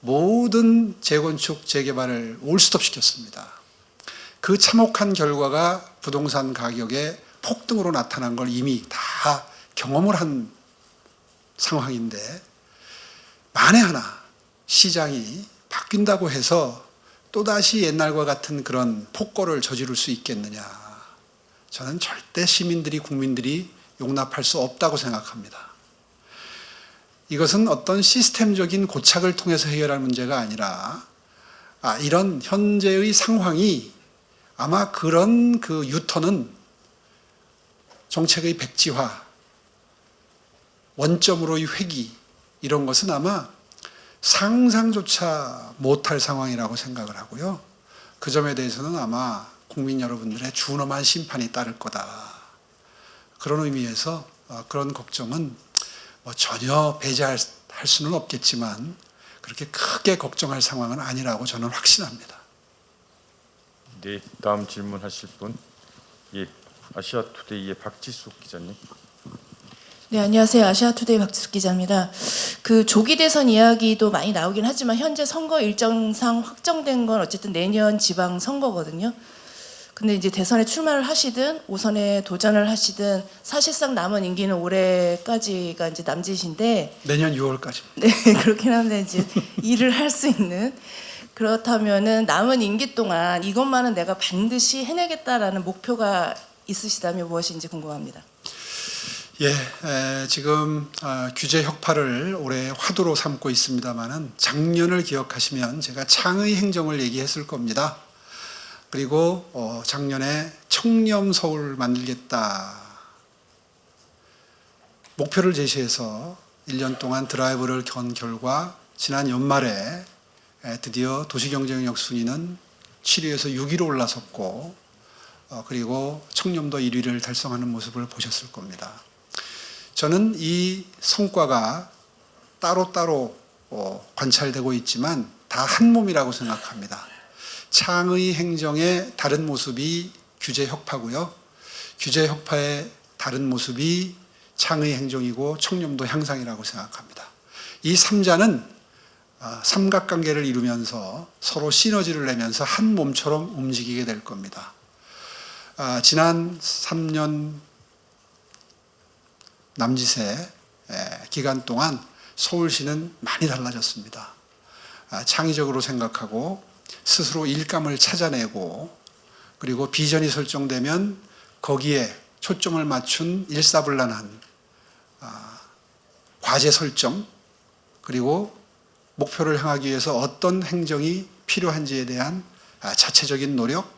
모든 재건축 재개발을 올스톱시켰습니다. 그 참혹한 결과가 부동산 가격의 폭등으로 나타난 걸 이미 다 경험을 한 상황인데, 만에 하나 시장이 바뀐다고 해서 또다시 옛날과 같은 그런 폭거를 저지를 수 있겠느냐. 저는 절대 시민들이, 국민들이 용납할 수 없다고 생각합니다. 이것은 어떤 시스템적인 고착을 통해서 해결할 문제가 아니라, 이런 현재의 상황이 아마 그런 그 유턴은 정책의 백지화, 원점으로의 회귀, 이런 것은 아마 상상조차 못할 상황이라고 생각을 하고요. 그 점에 대해서는 아마 국민 여러분들의 준엄한 심판이 따를 거다. 그런 의미에서 그런 걱정은 뭐 전혀 배제할 수는 없겠지만 그렇게 크게 걱정할 상황은 아니라고 저는 확신합니다. 네, 다음 질문하실 분. 예, 아시아투데이의 박지숙 기자님. 네, 안녕하세요. 아시아투데이 박지숙 기자입니다. 그 조기 대선 이야기도 많이 나오긴 하지만 현재 선거 일정상 확정된 건 어쨌든 내년 지방 선거거든요. 근데 이제 대선에 출마를 하시든 5선에 도전을 하시든 사실상 남은 임기는 올해까지가 이제 남짓인데, 내년 6월까지. 네, 그렇긴 한데 이제 일을 할 수 있는, 그렇다면은 남은 임기 동안 이것만은 내가 반드시 해내겠다라는 목표가 있으시다면 무엇인지 궁금합니다. 예, 지금 규제 혁파를 올해 화두로 삼고 있습니다만은 작년을 기억하시면 제가 창의 행정을 얘기했을 겁니다. 그리고 작년에 청렴 서울 만들겠다 목표를 제시해서 1년 동안 드라이브를 건 결과 지난 연말에 드디어 도시경제능력 순위는 7위에서 6위로 올라섰고, 그리고 청렴도 1위를 달성하는 모습을 보셨을 겁니다. 저는 이 성과가 따로따로 관찰되고 있지만 다 한 몸이라고 생각합니다. 창의 행정의 다른 모습이 규제 혁파고요. 규제 혁파의 다른 모습이 창의 행정이고 청렴도 향상이라고 생각합니다. 이 3자는 삼각관계를 이루면서 서로 시너지를 내면서 한 몸처럼 움직이게 될 겁니다. 지난 3년 남짓의 기간 동안 서울시는 많이 달라졌습니다. 창의적으로 생각하고 스스로 일감을 찾아내고 그리고 비전이 설정되면 거기에 초점을 맞춘 일사불란한 과제 설정 그리고 목표를 향하기 위해서 어떤 행정이 필요한지에 대한 자체적인 노력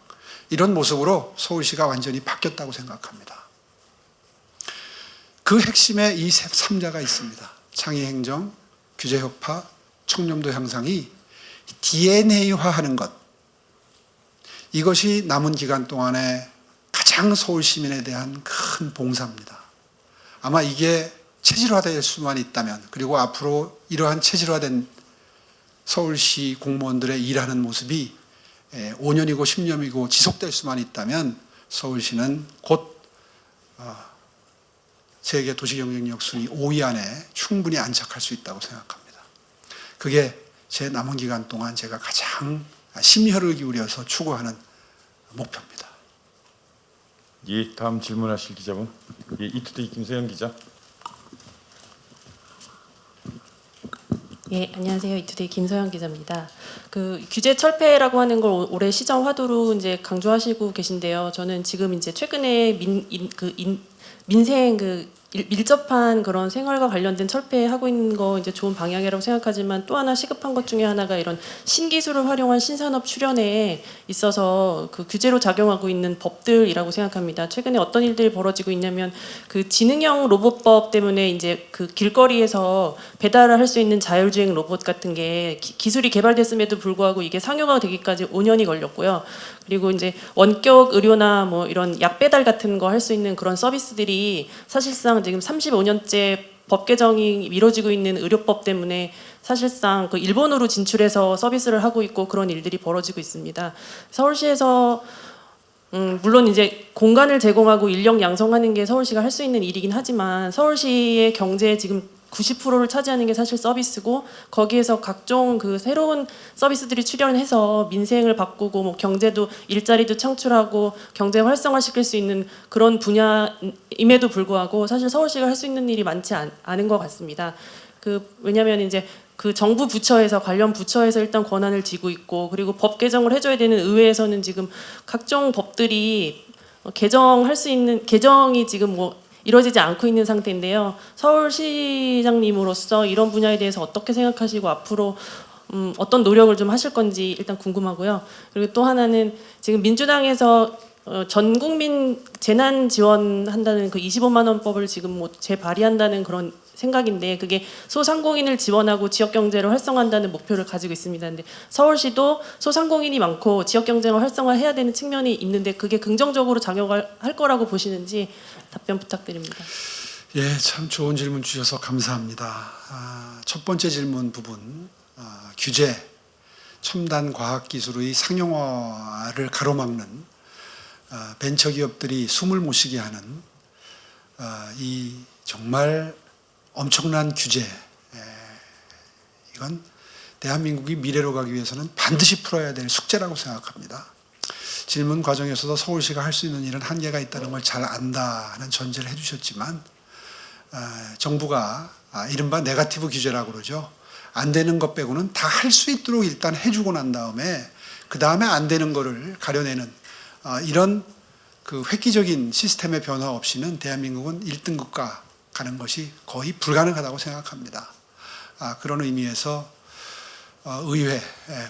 이런 모습으로 서울시가 완전히 바뀌었다고 생각합니다. 그 핵심에 이 3자가 있습니다. 창의행정, 규제혁파, 청렴도 향상이 DNA화하는 것 이것이 남은 기간 동안에 가장 서울 시민에 대한 큰 봉사입니다. 아마 이게 체질화될 수만 있다면 그리고 앞으로 이러한 체질화된 서울시 공무원들의 일하는 모습이 5년이고 10년이고 지속될 수만 있다면 서울시는 곧 세계 도시경쟁력 순위 5위 안에 충분히 안착할 수 있다고 생각합니다. 그게 제 남은 기간 동안 제가 가장 심혈을 기울여서 추구하는 목표입니다. 예, 다음 질문하실 기자분. 예, 이투데이 김소영 기자. 예, 안녕하세요. 이투데이 김소영 기자입니다. 그 규제 철폐라고 하는 걸 올해 시정 화두로 이제 강조하시고 계신데요. 저는 지금 이제 최근에 민생 밀접한 그런 생활과 관련된 철폐하고 있는 거 이제 좋은 방향이라고 생각하지만 또 하나 시급한 것 중에 하나가 이런 신기술을 활용한 신산업 출현에 있어서 그 규제로 작용하고 있는 법들이라고 생각합니다. 최근에 어떤 일들이 벌어지고 있냐면 그 지능형 로봇법 때문에 이제 그 길거리에서 배달을 할 수 있는 자율주행 로봇 같은 게 기술이 개발됐음에도 불구하고 이게 상용화가 되기까지 5년이 걸렸고요. 그리고 이제 원격 의료나 뭐 이런 약 배달 같은 거 할 수 있는 그런 서비스들이 사실상 지금 35년째 법 개정이 미뤄지고 있는 의료법 때문에 사실상 그 일본으로 진출해서 서비스를 하고 있고 그런 일들이 벌어지고 있습니다. 서울시에서 물론 이제 공간을 제공하고 인력 양성하는 게 서울시가 할 수 있는 일이긴 하지만 서울시의 경제에 지금 90%를 차지하는 게 사실 서비스고 거기에서 각종 그 새로운 서비스들이 출현해서 민생을 바꾸고 뭐 경제도 일자리도 창출하고 경제 활성화시킬 수 있는 그런 분야임에도 불구하고 사실 서울시가 할 수 있는 일이 많지 않은 것 같습니다. 왜냐하면 이제 그 정부 부처에서 관련 부처에서 일단 권한을 쥐고 있고 그리고 법 개정을 해줘야 되는 의회에서는 지금 각종 법들이 개정할 수 있는 개정이 지금 뭐 이루어지지 않고 있는 상태인데요. 서울시장님으로서 이런 분야에 대해서 어떻게 생각하시고 앞으로 어떤 노력을 좀 하실 건지 일단 궁금하고요. 그리고 또 하나는 지금 민주당에서 전 국민 재난 지원한다는 그 25만 원법을 지금 뭐 재발의한다는 그런 생각인데 그게 소상공인을 지원하고 지역 경제를 활성화한다는 목표를 가지고 있습니다. 근데 서울시도 소상공인이 많고 지역 경제를 활성화해야 되는 측면이 있는데 그게 긍정적으로 작용을 할 거라고 보시는지 답변 부탁드립니다. 예, 참 좋은 질문 주셔서 감사합니다. 첫 번째 질문 부분 규제, 첨단 과학기술의 상용화를 가로막는 벤처기업들이 숨을 못 쉬게 하는 이 정말 엄청난 규제 이건 대한민국이 미래로 가기 위해서는 반드시 풀어야 될 숙제라고 생각합니다. 질문 과정에서도 서울시가 할 수 있는 일은 한계가 있다는 걸 잘 안다는 전제를 해주셨지만 정부가 이른바 네거티브 규제라고 그러죠. 안 되는 것 빼고는 다 할 수 있도록 일단 해주고 난 다음에 그 다음에 안 되는 거를 가려내는 이런 그 획기적인 시스템의 변화 없이는 대한민국은 1등급과 가는 것이 거의 불가능하다고 생각합니다. 그런 의미에서 의회,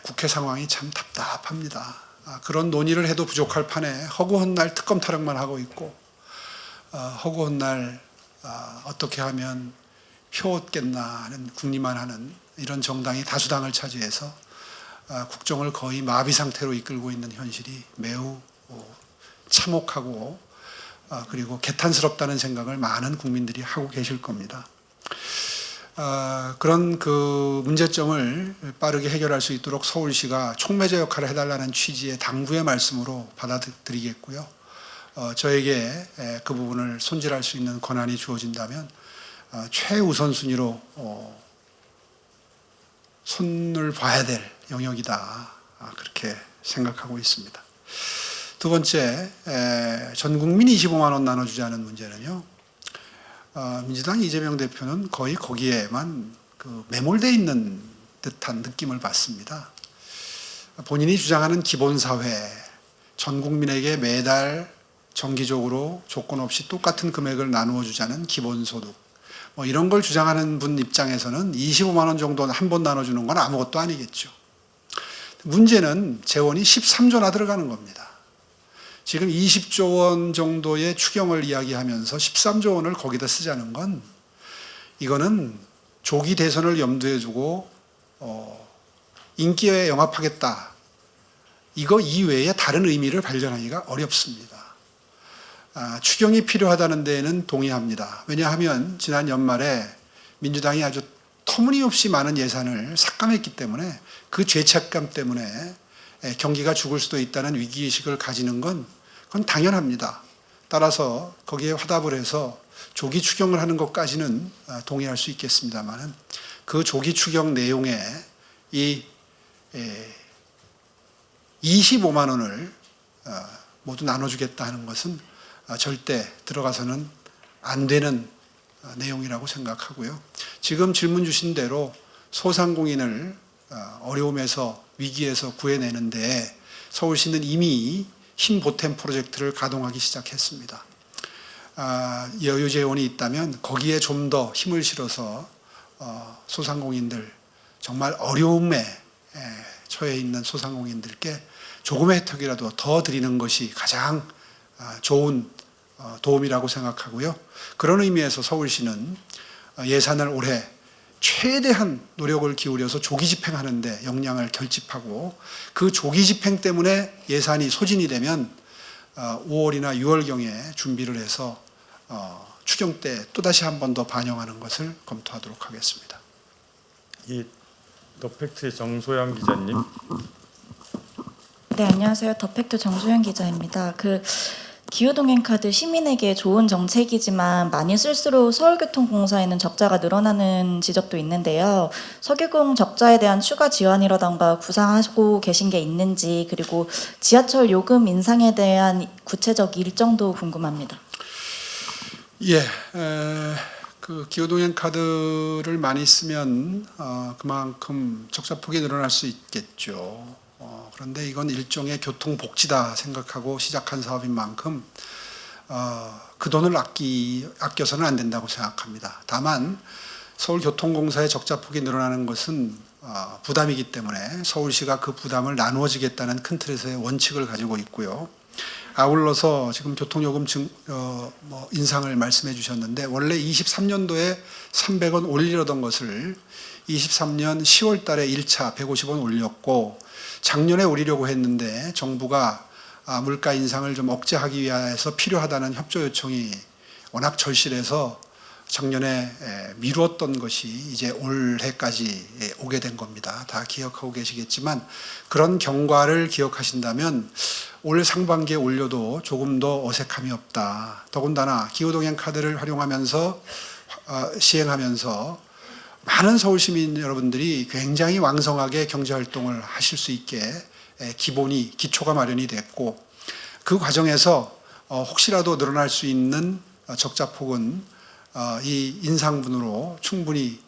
국회 상황이 참 답답합니다. 그런 논의를 해도 부족할 판에 허구헌날 특검 타령만 하고 있고 허구헌날 어떻게 하면 표 얻겠나 하는 궁리만 하는 이런 정당이 다수당을 차지해서 국정을 거의 마비 상태로 이끌고 있는 현실이 매우 참혹하고 그리고 개탄스럽다는 생각을 많은 국민들이 하고 계실 겁니다. 그런 그 문제점을 빠르게 해결할 수 있도록 서울시가 촉매제 역할을 해달라는 취지의 당부의 말씀으로 받아들이겠고요. 저에게 그 부분을 손질할 수 있는 권한이 주어진다면 최우선순위로 손을 봐야 될 영역이다. 그렇게 생각하고 있습니다. 두 번째, 전 국민 25만 원 나눠주자는 문제는요. 민주당 이재명 대표는 거의 거기에만 매몰돼 있는 듯한 느낌을 받습니다. 본인이 주장하는 기본사회, 전 국민에게 매달 정기적으로 조건 없이 똑같은 금액을 나누어 주자는 기본소득, 뭐 이런 걸 주장하는 분 입장에서는 25만 원 정도 한 번 나눠주는 건 아무것도 아니겠죠. 문제는 재원이 13조나 들어가는 겁니다. 지금 20조 원 정도의 추경을 이야기하면서 13조 원을 거기다 쓰자는 건 이거는 조기 대선을 염두에 두고 인기에 영합하겠다. 이거 이외에 다른 의미를 발견하기가 어렵습니다. 추경이 필요하다는 데에는 동의합니다. 왜냐하면 지난 연말에 민주당이 아주 터무니없이 많은 예산을 삭감했기 때문에 그 죄책감 때문에 경기가 죽을 수도 있다는 위기의식을 가지는 건 그건 당연합니다. 따라서 거기에 화답을 해서 조기 추경을 하는 것까지는 동의할 수 있겠습니다만 그 조기 추경 내용에 이 25만 원을 모두 나눠주겠다 하는 것은 절대 들어가서는 안 되는 내용이라고 생각하고요. 지금 질문 주신 대로 소상공인을 어려움에서 위기에서 구해내는데 서울시는 이미 힘보탬 프로젝트를 가동하기 시작했습니다. 여유 재원이 있다면 거기에 좀 더 힘을 실어서 소상공인들 정말 어려움에 처해 있는 소상공인들께 조금의 혜택이라도 더 드리는 것이 가장 좋은 도움이라고 생각하고요. 그런 의미에서 서울시는 예산을 올해 최대한 노력을 기울여서 조기 집행하는 데 역량을 결집하고 그 조기 집행 때문에 예산이 소진이 되면 5월이나 6월경에 준비를 해서 추경 때 또다시 한 번 더 반영하는 것을 검토하도록 하겠습니다. 이 더팩트의 정소영 기자님. 네, 안녕하세요. 더팩트 정소영 기자입니다. 기후동행카드 시민에게 좋은 정책이지만 많이 쓸수록 서울교통공사에는 적자가 늘어나는 지적도 있는데요. 석유공 적자에 대한 추가 지원이라던가 구상하고 계신 게 있는지, 그리고 지하철 요금 인상에 대한 구체적 일정도 궁금합니다. 예, 기후동행 카드를 많이 쓰면 그만큼 적자폭이 늘어날 수 있겠죠. 그런데 이건 일종의 교통복지다 생각하고 시작한 사업인 만큼 그 돈을 아껴서는 안 된다고 생각합니다. 다만 서울교통공사의 적자폭이 늘어나는 것은 부담이기 때문에 서울시가 그 부담을 나누어지겠다는 큰 틀에서의 원칙을 가지고 있고요. 아울러서 지금 교통요금 인상을 말씀해 주셨는데 원래 23년도에 300원 올리려던 것을 23년 10월 달에 1차 150원 올렸고 작년에 올리려고 했는데 정부가 물가 인상을 좀 억제하기 위해서 필요하다는 협조 요청이 워낙 절실해서 작년에 미루었던 것이 이제 올해까지 오게 된 겁니다. 다 기억하고 계시겠지만 그런 경과를 기억하신다면 올 상반기에 올려도 조금 더 어색함이 없다. 더군다나 기후동행 카드를 활용하면서 시행하면서 많은 서울 시민 여러분들이 굉장히 왕성하게 경제활동을 하실 수 있게 기초가 마련이 됐고 그 과정에서 혹시라도 늘어날 수 있는 적자폭은 이 인상분으로 충분히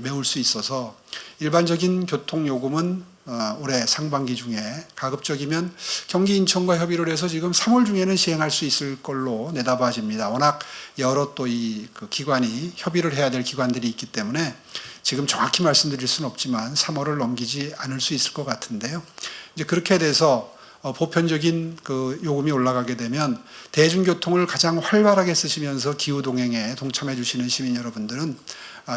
메울 수 있어서 일반적인 교통요금은 올해 상반기 중에 가급적이면 경기 인천과 협의를 해서 지금 3월 중에는 시행할 수 있을 걸로 내다봐집니다. 워낙 여러 또 이 기관이 협의를 해야 될 기관들이 있기 때문에 지금 정확히 말씀드릴 수는 없지만 3월을 넘기지 않을 수 있을 것 같은데요. 이제 그렇게 돼서 보편적인 요금이 올라가게 되면 대중교통을 가장 활발하게 쓰시면서 기후동행에 동참해 주시는 시민 여러분들은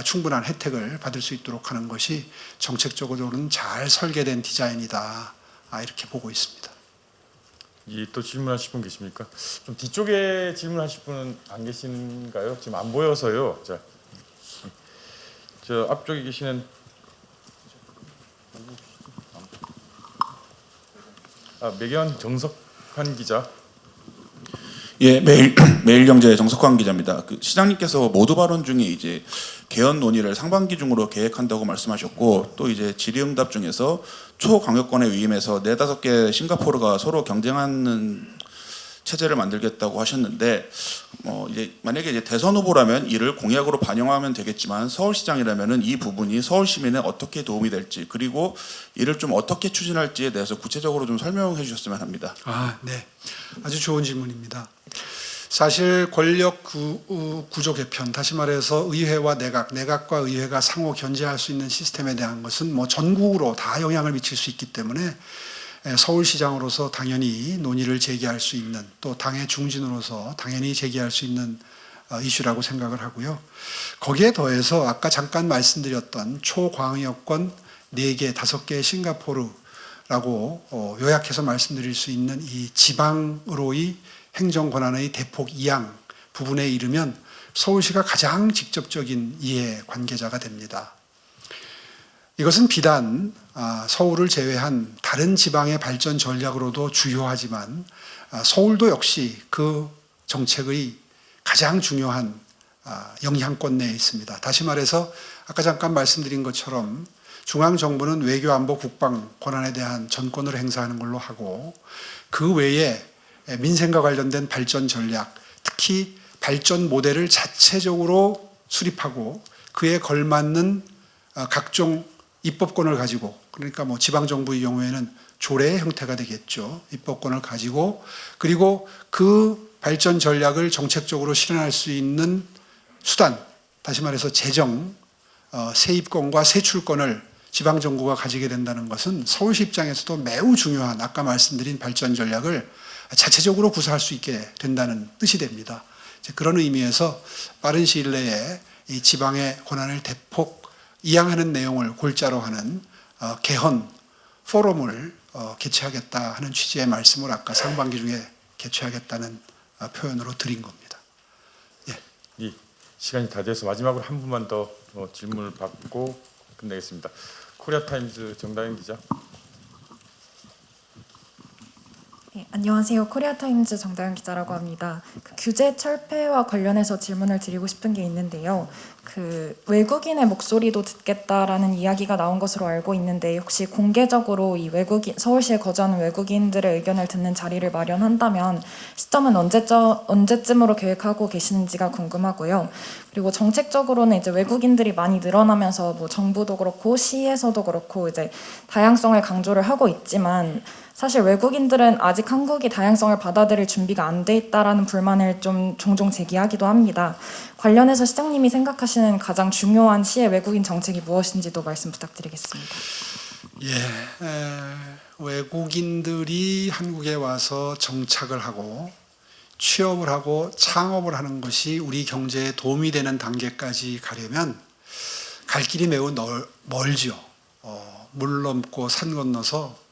충분한 혜택을 받을 수 있도록 하는 것이 정책적으로는 잘 설계된 디자인이다. 이렇게 보고 있습니다. 또 질문하실 분 계십니까? 좀 뒤쪽에 질문하실 분은 안 계신가요? 지금 안 보여서요. 자, 저 앞쪽에 계시는 매견 정석환 기자. 예, 매일경제 정석환 기자입니다. 시장님께서 모두 발언 중에 이제 개헌 논의를 상반기 중으로 계획한다고 말씀하셨고 또 이제 질의응답 중에서 초강력권의 위임에서 4-5개 싱가포르가 서로 경쟁하는 체제를 만들겠다고 하셨는데 이제 만약에 이제 대선 후보라면 이를 공약으로 반영하면 되겠지만 서울시장이라면은 이 부분이 서울 시민에 어떻게 도움이 될지 그리고 이를 좀 어떻게 추진할지에 대해서 구체적으로 좀 설명해 주셨으면 합니다. 네. 아주 좋은 질문입니다. 사실 권력 구조 개편, 다시 말해서 의회와 내각과 의회가 상호 견제할 수 있는 시스템에 대한 것은 뭐 전국으로 다 영향을 미칠 수 있기 때문에 서울시장으로서 당연히 논의를 제기할 수 있는, 또 당의 중진으로서 당연히 제기할 수 있는 이슈라고 생각을 하고요. 거기에 더해서 아까 잠깐 말씀드렸던 초광역권 4개, 5개의 싱가포르라고 요약해서 말씀드릴 수 있는 이 지방으로의 행정 권한의 대폭 이양 부분에 이르면 서울시가 가장 직접적인 이해 관계자가 됩니다. 이것은 비단 서울을 제외한 다른 지방의 발전 전략으로도 주요하지만 서울도 역시 그 정책의 가장 중요한 영향권 내에 있습니다. 다시 말해서 아까 잠깐 말씀드린 것처럼 중앙정부는 외교, 안보, 국방 권한에 대한 전권을 행사하는 걸로 하고 그 외에 민생과 관련된 발전 전략, 특히 발전 모델을 자체적으로 수립하고 그에 걸맞는 각종 입법권을 가지고, 그러니까 뭐 지방정부의 경우에는 조례의 형태가 되겠죠. 입법권을 가지고 그리고 그 발전 전략을 정책적으로 실현할 수 있는 수단, 다시 말해서 재정, 세입권과 세출권을 지방정부가 가지게 된다는 것은 서울시 입장에서도 매우 중요한 아까 말씀드린 발전 전략을 자체적으로 구사할 수 있게 된다는 뜻이 됩니다. 그런 의미에서 빠른 시일 내에 이 지방의 권한을 대폭 이양하는 내용을 골자로 하는 개헌 포럼을 개최하겠다 하는 취지의 말씀을 아까 상반기 중에 개최하겠다는 표현으로 드린 겁니다. 예, 시간이 다 돼서 마지막으로 한 분만 더 질문을 받고 끝내겠습니다. 코리아타임즈 정다영 기자. 네, 안녕하세요. 코리아타임즈 정다영 기자라고 합니다. 규제 철폐와 관련해서 질문을 드리고 싶은 게 있는데요. 외국인의 목소리도 듣겠다라는 이야기가 나온 것으로 알고 있는데 혹시 공개적으로 이 서울시에 거주하는 외국인들의 의견을 듣는 자리를 마련한다면 시점은 언제쯤으로 계획하고 계시는지가 궁금하고요. 그리고 정책적으로는 이제 외국인들이 많이 늘어나면서 뭐 정부도 그렇고 시에서도 그렇고 이제 다양성을 강조를 하고 있지만 사실 외국인들은 아직 한국이 다양성을 받아들일 준비가 안 돼 있다라는 불만을 좀 종종 제기하기도 합니다. 관련해서 시장님이 생각하시는 가장 중요한 시의 외국인 정책이 무엇인지도 말씀 부탁드리겠습니다. 외국인들이 한국에 와서 정착을 하고 취업을 하고 창업을 하는 것이 우리 경제에 도움이 되는 단계까지 가려면 갈 길이 매우 멀죠. 물 넘고 산 건너서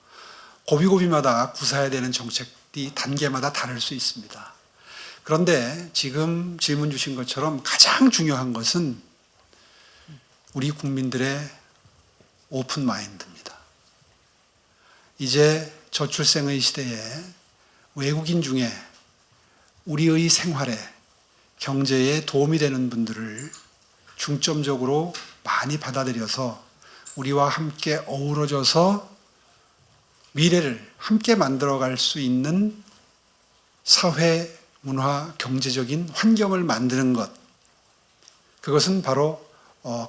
고비고비마다 구사해야 되는 정책이 단계마다 다를 수 있습니다. 그런데 지금 질문 주신 것처럼 가장 중요한 것은 우리 국민들의 오픈 마인드입니다. 이제 저출생의 시대에 외국인 중에 우리의 생활에, 경제에 도움이 되는 분들을 중점적으로 많이 받아들여서 우리와 함께 어우러져서 미래를 함께 만들어갈 수 있는 사회, 문화, 경제적인 환경을 만드는 것, 그것은 바로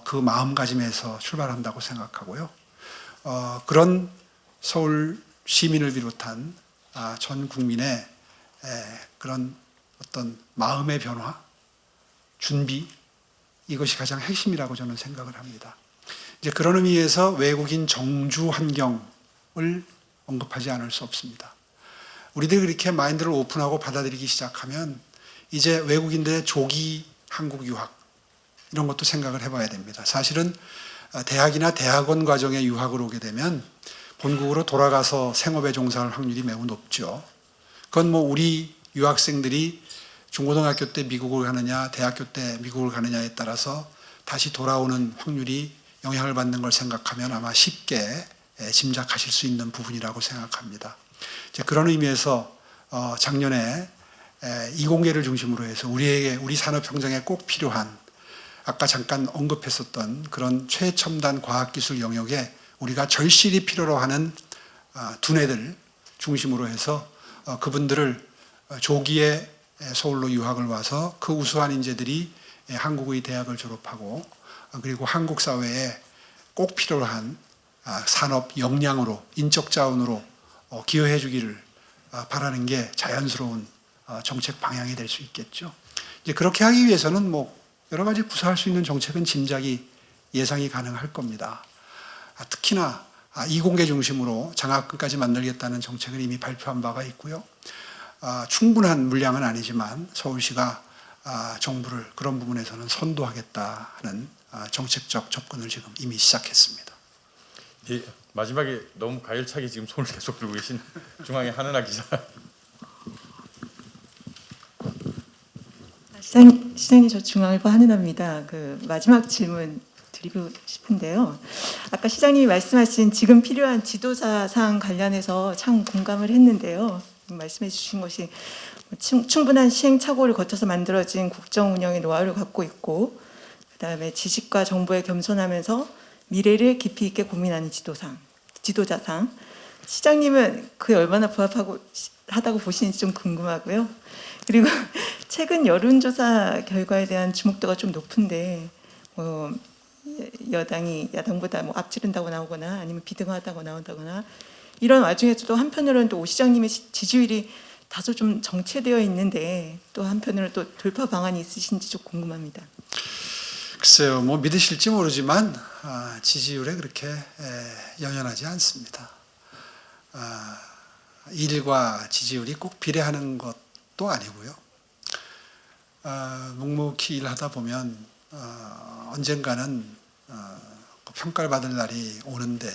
그 마음가짐에서 출발한다고 생각하고요. 그런 서울 시민을 비롯한 전 국민의 그런 어떤 마음의 변화, 준비, 이것이 가장 핵심이라고 저는 생각을 합니다. 이제 그런 의미에서 외국인 정주 환경을 언급하지 않을 수 없습니다. 우리들이 그렇게 마인드를 오픈하고 받아들이기 시작하면 이제 외국인들의 조기 한국 유학 이런 것도 생각을 해봐야 됩니다. 사실은 대학이나 대학원 과정에 유학을 오게 되면 본국으로 돌아가서 생업에 종사할 확률이 매우 높죠. 그건 뭐 우리 유학생들이 중고등학교 때 미국을 가느냐 대학교 때 미국을 가느냐에 따라서 다시 돌아오는 확률이 영향을 받는 걸 생각하면 아마 쉽게 짐작하실 수 있는 부분이라고 생각합니다. 이제 그런 의미에서 작년에 이공계를 중심으로 해서 우리 산업 형성에 꼭 필요한 아까 잠깐 언급했었던 그런 최첨단 과학기술 영역에 우리가 절실히 필요로 하는 두뇌들 중심으로 해서 그분들을 조기에 서울로 유학을 와서 그 우수한 인재들이 한국의 대학을 졸업하고 그리고 한국 사회에 꼭 필요한 산업 역량으로 인적 자원으로 기여해 주기를 바라는 게 자연스러운 정책 방향이 될 수 있겠죠. 이제 그렇게 하기 위해서는 뭐 여러 가지 구사할 수 있는 정책은 짐작이 예상이 가능할 겁니다. 특히나 이공계 중심으로 장학금까지 만들겠다는 정책은 이미 발표한 바가 있고요. 충분한 물량은 아니지만 서울시가 정부를 그런 부분에서는 선도하겠다는 정책적 접근을 지금 이미 시작했습니다. 예, 마지막에 너무 가열차게 지금 손을 계속 들고 계신 중앙의 한은하 기자. 시장님, 저 중앙일보 한은하입니다. 그 마지막 질문 드리고 싶은데요. 아까 시장님이 말씀하신 지금 필요한 지도자상 관련해서 참 공감을 했는데요. 말씀해 주신 것이 충분한 시행착오를 거쳐서 만들어진 국정 운영의 노하우를 갖고 있고, 그다음에 지식과 정보에 겸손하면서 미래를 깊이 있게 고민하는 지도자상. 시장님은 그에 얼마나 부합하다고 보시는지 좀 궁금하고요. 그리고 최근 여론조사 결과에 대한 주목도가 좀 높은데 여당이 야당보다 뭐 앞지른다고 나오거나 아니면 비등하다고 나온다거나 이런 와중에서도 한편으로는 또 오 시장님의 지지율이 다소 좀 정체되어 있는데 또 한편으로는 또 돌파 방안이 있으신지 좀 궁금합니다. 글쎄요, 뭐 믿으실지 모르지만 지지율에 그렇게 연연하지 않습니다. 일과 지지율이 꼭 비례하는 것도 아니고요. 묵묵히 일하다 보면 언젠가는 평가를 받을 날이 오는데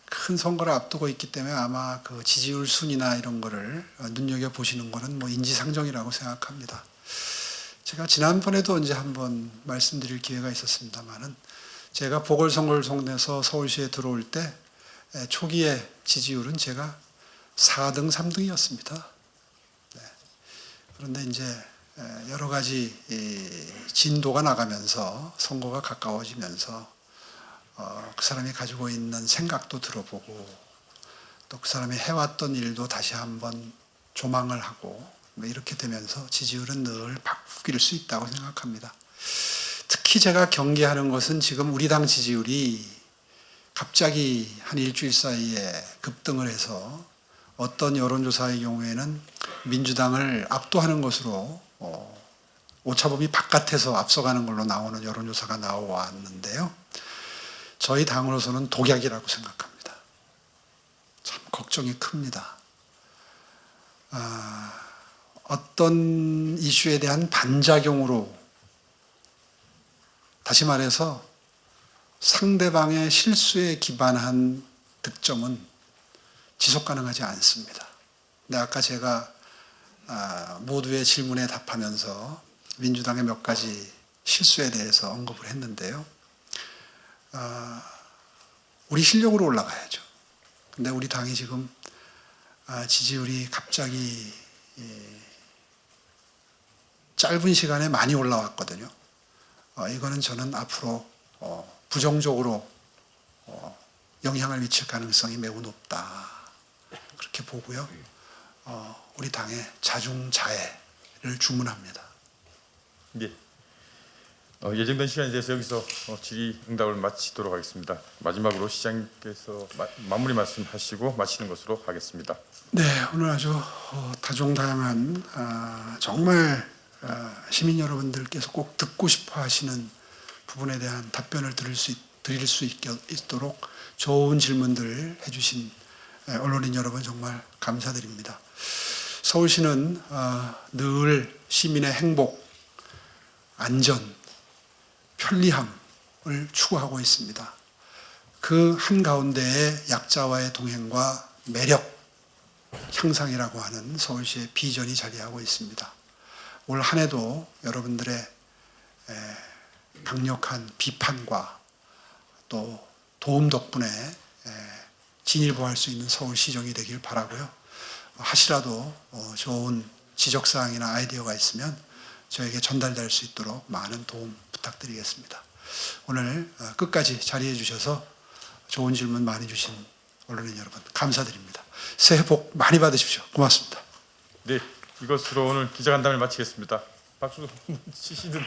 큰 선거를 앞두고 있기 때문에 아마 그 지지율 순이나 이런 거를 눈여겨 보시는 거는 뭐 인지상정이라고 생각합니다. 제가 지난번에도 언제 한번 말씀드릴 기회가 있었습니다만은 제가 보궐선거를 통해서 서울시에 들어올 때 초기에 지지율은 제가 4등, 3등이었습니다. 네. 그런데 이제 여러 가지 진도가 나가면서 선거가 가까워지면서 그 사람이 가지고 있는 생각도 들어보고 또 그 사람이 해왔던 일도 다시 한번 조망을 하고 이렇게 되면서 지지율은 늘 바뀔 수 있다고 생각합니다. 특히 제가 경계하는 것은 지금 우리 당 지지율이 갑자기 한 일주일 사이에 급등을 해서 어떤 여론조사의 경우에는 민주당을 압도하는 것으로 오차범위 바깥에서 앞서가는 걸로 나오는 여론조사가 나왔는데요. 저희 당으로서는 독약이라고 생각합니다. 참 걱정이 큽니다. 어떤 이슈에 대한 반작용으로 다시 말해서 상대방의 실수에 기반한 득점은 지속 가능하지 않습니다. 근데 아까 제가 모두의 질문에 답하면서 민주당의 몇 가지 실수에 대해서 언급을 했는데요. 우리 실력으로 올라가야죠. 근데 우리 당이 지금 지지율이 갑자기 짧은 시간에 많이 올라왔거든요. 이거는 저는 앞으로 부정적으로 영향을 미칠 가능성이 매우 높다. 그렇게 보고요. 우리 당의 자중자애를 주문합니다. 네. 예정된 시간에 대해서 여기서 질의응답을 마치도록 하겠습니다. 마지막으로 시장님께서 마무리 말씀하시고 마치는 것으로 하겠습니다. 네, 오늘 아주 다종다양한 정말 시민 여러분들께서 꼭 듣고 싶어 하시는 부분에 대한 답변을 드릴 수 있도록 좋은 질문들 해주신 언론인 여러분 정말 감사드립니다. 서울시는 늘 시민의 행복, 안전, 편리함을 추구하고 있습니다. 그 한가운데에 약자와의 동행과 매력 향상이라고 하는 서울시의 비전이 자리하고 있습니다. 올 한 해도 여러분들의 강력한 비판과 또 도움 덕분에 진일보할 수 있는 서울시정이 되길 바라고요. 하시라도 좋은 지적사항이나 아이디어가 있으면 저에게 전달될 수 있도록 많은 도움 부탁드리겠습니다. 오늘 끝까지 자리해 주셔서 좋은 질문 많이 주신 언론인 여러분 감사드립니다. 새해 복 많이 받으십시오. 고맙습니다. 네, 이것으로 오늘 기자간담회를 마치겠습니다. 박수 치시든.